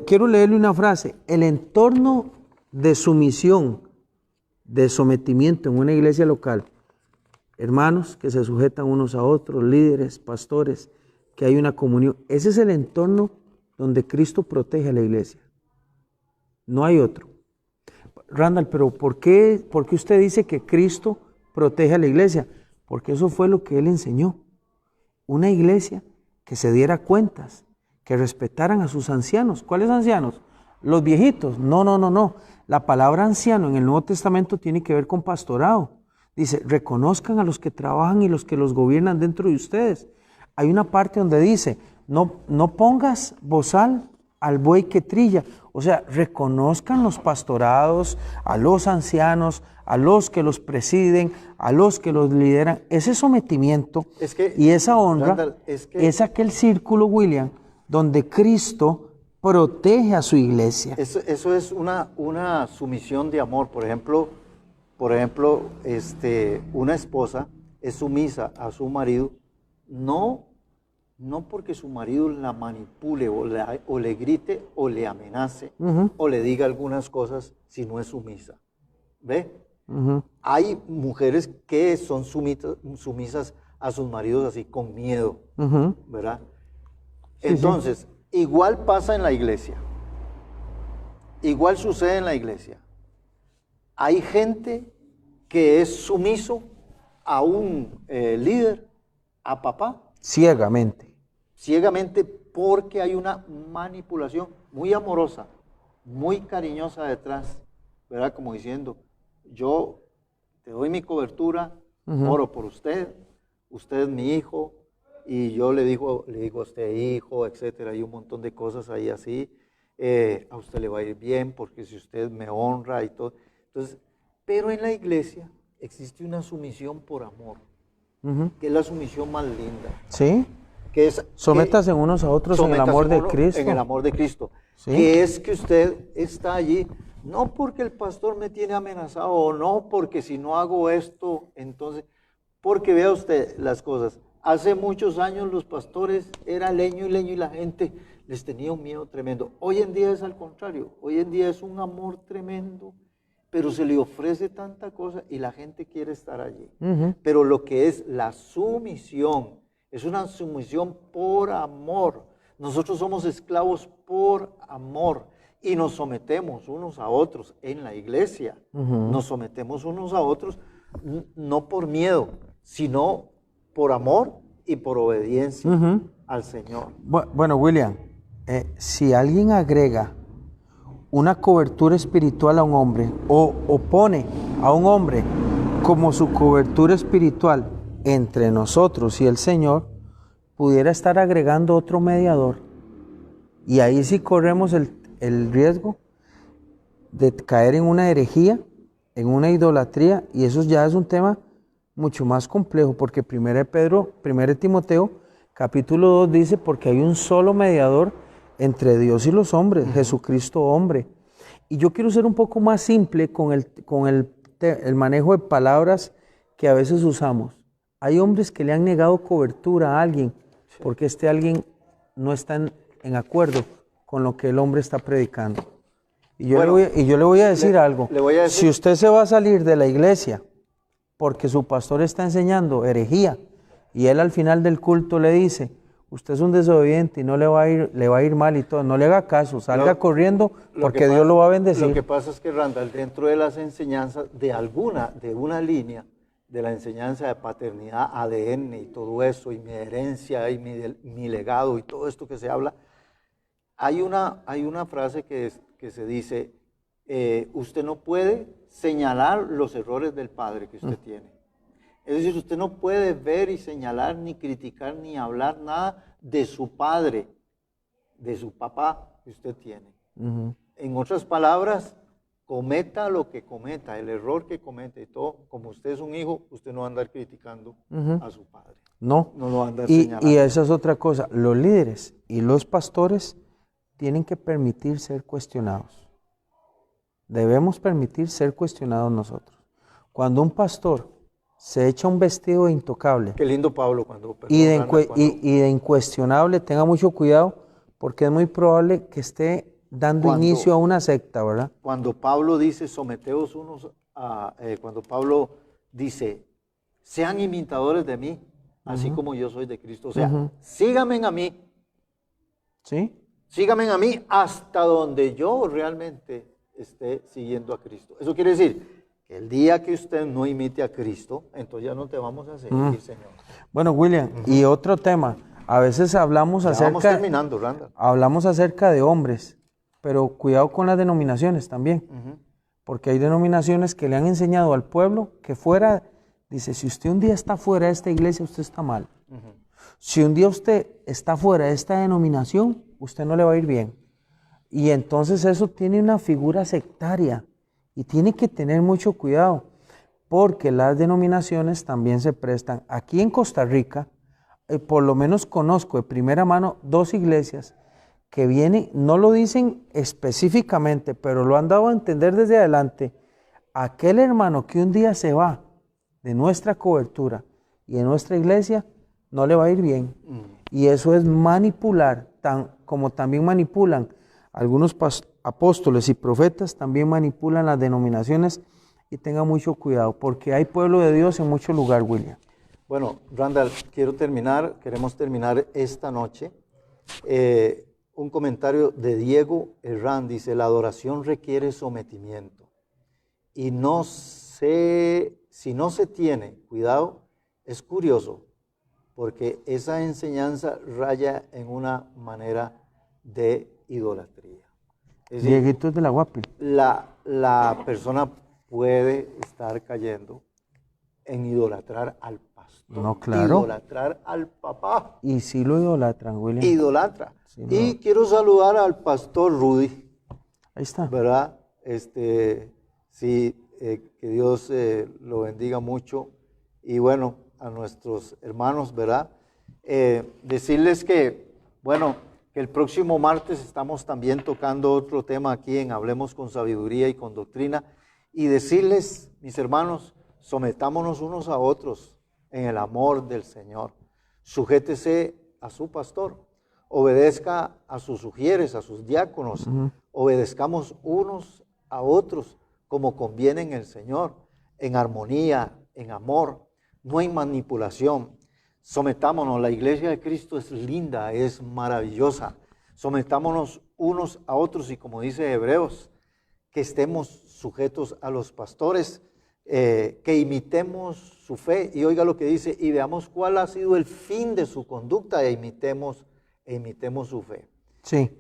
S2: Quiero leerle una frase. El entorno de sumisión, de sometimiento en una iglesia local, hermanos que se sujetan unos a otros, líderes, pastores, que hay una comunión. Ese es el entorno donde Cristo protege a la iglesia. No hay otro. Randall, pero ¿por qué usted dice que Cristo protege a la iglesia? Porque eso fue lo que Él enseñó. Una iglesia que se diera cuentas, que respetaran a sus ancianos. ¿Cuáles ancianos? Los viejitos. No. La palabra anciano en el Nuevo Testamento tiene que ver con pastorado. Dice, reconozcan a los que trabajan y los que los gobiernan dentro de ustedes. Hay una parte donde dice, no pongas bozal al buey que trilla. O sea, reconozcan los pastorados, a los ancianos, a los que los presiden, a los que los lideran. Ese sometimiento y esa honra,
S1: Randall,
S2: es aquel círculo, William, donde Cristo protege a su iglesia.
S1: Eso es una sumisión de amor. Por ejemplo, una esposa es sumisa a su marido, no porque su marido la manipule o le grite o le amenace o le diga algunas cosas, sino es sumisa. ¿Ve? Hay mujeres que son sumisas a sus maridos así con miedo,
S2: Ujú.
S1: ¿verdad?
S2: Sí,
S1: Entonces, igual pasa en la iglesia. Igual sucede en la iglesia. Hay gente que es sumiso a un líder, a papá,
S2: Ciegamente.
S1: ciegamente porque hay una manipulación muy amorosa, muy cariñosa detrás, ¿verdad? Como diciendo, yo te doy mi cobertura, oro por usted, usted es mi hijo, y yo le digo a usted hijo, etcétera, hay un montón de cosas ahí así, a usted le va a ir bien porque si usted me honra y todo. Entonces, pero en la iglesia existe una sumisión por amor, que es la sumisión más linda,
S2: ¿Sí?
S1: que es
S2: Sométase unos a otros en el
S1: sométase
S2: amor de
S1: uno
S2: Cristo.
S1: en el amor de Cristo,
S2: Sí.
S1: que es que usted está allí, no porque el pastor me tiene amenazado, o no porque si no hago esto, entonces, porque vea usted las cosas. Hace muchos años los pastores era leño y la gente les tenía un miedo tremendo. Hoy en día es al contrario, hoy en día es un amor tremendo, pero se le ofrece tanta cosa y la gente quiere estar allí. Pero lo que es la sumisión, es una sumisión por amor. Nosotros somos esclavos por amor y nos sometemos unos a otros en la iglesia. Nos sometemos unos a otros no por miedo, sino por amor y por obediencia al Señor.
S2: Bueno, William, si alguien agrega una cobertura espiritual a un hombre o pone a un hombre como su cobertura espiritual entre nosotros y el Señor, pudiera estar agregando otro mediador. Y ahí sí corremos el riesgo de caer en una herejía, en una idolatría, y eso ya es un tema mucho más complejo, porque 1 Timoteo, capítulo 2 dice, porque hay un solo mediador entre Dios y los hombres, Jesucristo hombre. Y yo quiero ser un poco más simple con el manejo de palabras que a veces usamos. Hay hombres que le han negado cobertura a alguien, porque este alguien no está en acuerdo con lo que el hombre está predicando. Y yo le voy a decir algo.
S1: Le voy a decir,
S2: si usted se va a salir de la iglesia porque su pastor está enseñando herejía y él al final del culto le dice, usted es un desobediente y no le va a ir mal y todo, no le haga caso, salga corriendo porque Dios lo va a bendecir.
S1: Lo que pasa es que, Randall, dentro de las enseñanzas de una línea de la enseñanza de paternidad, ADN y todo eso, y mi herencia y mi legado y todo esto que se habla, hay una frase que se dice, usted no puede señalar los errores del padre que usted tiene. Es decir, usted no puede ver y señalar, ni criticar, ni hablar nada de su padre, de su papá que usted tiene. En otras palabras, cometa lo que cometa, el error que comete y todo, como usted es un hijo, usted no va a andar criticando a su padre.
S2: No
S1: lo va a andar
S2: y
S1: señalando.
S2: esa es otra cosa, los líderes y los pastores tienen que permitir ser cuestionados. Debemos permitir ser cuestionados nosotros. Cuando un pastor se echa un vestido de intocable
S1: Qué lindo Pablo cuando
S2: y de incuestionable, tenga mucho cuidado porque es muy probable que esté dando inicio a una secta, ¿verdad?
S1: Cuando Pablo dice, someteos unos a... cuando Pablo dice, sean imitadores de mí, así como yo soy de Cristo. O sea, síganme a mí.
S2: ¿Sí?
S1: Síganme a mí hasta donde yo realmente esté siguiendo a Cristo. Eso quiere decir que el día que usted no imite a Cristo, entonces ya no te vamos a seguir, Señor.
S2: Bueno, William, y otro tema. A veces hablamos
S1: Vamos terminando, Randall.
S2: Hablamos acerca de hombres, pero cuidado con las denominaciones también. Porque hay denominaciones que le han enseñado al pueblo que fuera, dice, si usted un día está fuera de esta iglesia, usted está mal. Si un día usted está fuera de esta denominación, usted no le va a ir bien. Y entonces eso tiene una figura sectaria y tiene que tener mucho cuidado porque las denominaciones también se prestan. Aquí en Costa Rica, por lo menos conozco de primera mano 2 iglesias que vienen, no lo dicen específicamente, pero lo han dado a entender desde adelante. Aquel hermano que un día se va de nuestra cobertura y de nuestra iglesia, no le va a ir bien. Y eso es manipular, como también manipulan algunos apóstoles y profetas, también manipulan las denominaciones y tengan mucho cuidado, porque hay pueblo de Dios en muchos lugares, William.
S1: Bueno, Randall, queremos terminar esta noche. Un comentario de Diego Herrán dice, la adoración requiere sometimiento. Y si no se tiene cuidado, es curioso, porque esa enseñanza raya en una manera de idolatría. Es decir,
S2: Dieguito es de la Guapi.
S1: la persona puede estar cayendo en idolatrar al pastor,
S2: No, claro.
S1: idolatrar al papá,
S2: Y sí lo idolatran, William.
S1: idolatra.
S2: Sí,
S1: Y quiero saludar al pastor Rudy,
S2: Ahí está.
S1: ¿verdad? Sí, que Dios lo bendiga mucho. Y bueno, a nuestros hermanos, ¿verdad? Decirles que, bueno, que el próximo martes estamos también tocando otro tema aquí en Hablemos con Sabiduría y con Doctrina. Y decirles, mis hermanos, sometámonos unos a otros en el amor del Señor. Sujétese a su pastor. Obedezca a sus sugieres, a sus diáconos. Obedezcamos unos a otros como conviene en el Señor, en armonía, en amor. No hay manipulación. Sometámonos, la iglesia de Cristo es linda, es maravillosa. Sometámonos unos a otros y como dice Hebreos, que estemos sujetos a los pastores, que imitemos su fe. Y oiga lo que dice, y veamos cuál ha sido el fin de su conducta e imitemos su fe.
S2: Sí.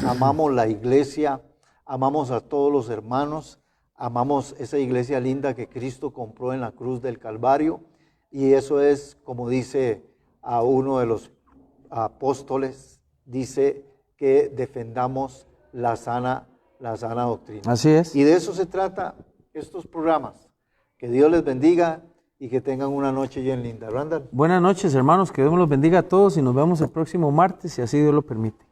S1: Amamos la iglesia, amamos a todos los hermanos, amamos esa iglesia linda que Cristo compró en la cruz del Calvario. Y eso es, como dice a uno de los apóstoles, dice que defendamos la sana doctrina.
S2: Así es.
S1: Y de eso se trata estos programas. Que Dios les bendiga y que tengan una noche bien linda. Randall.
S2: Buenas noches, hermanos. Que Dios los bendiga a todos y nos vemos el próximo martes, si así Dios lo permite.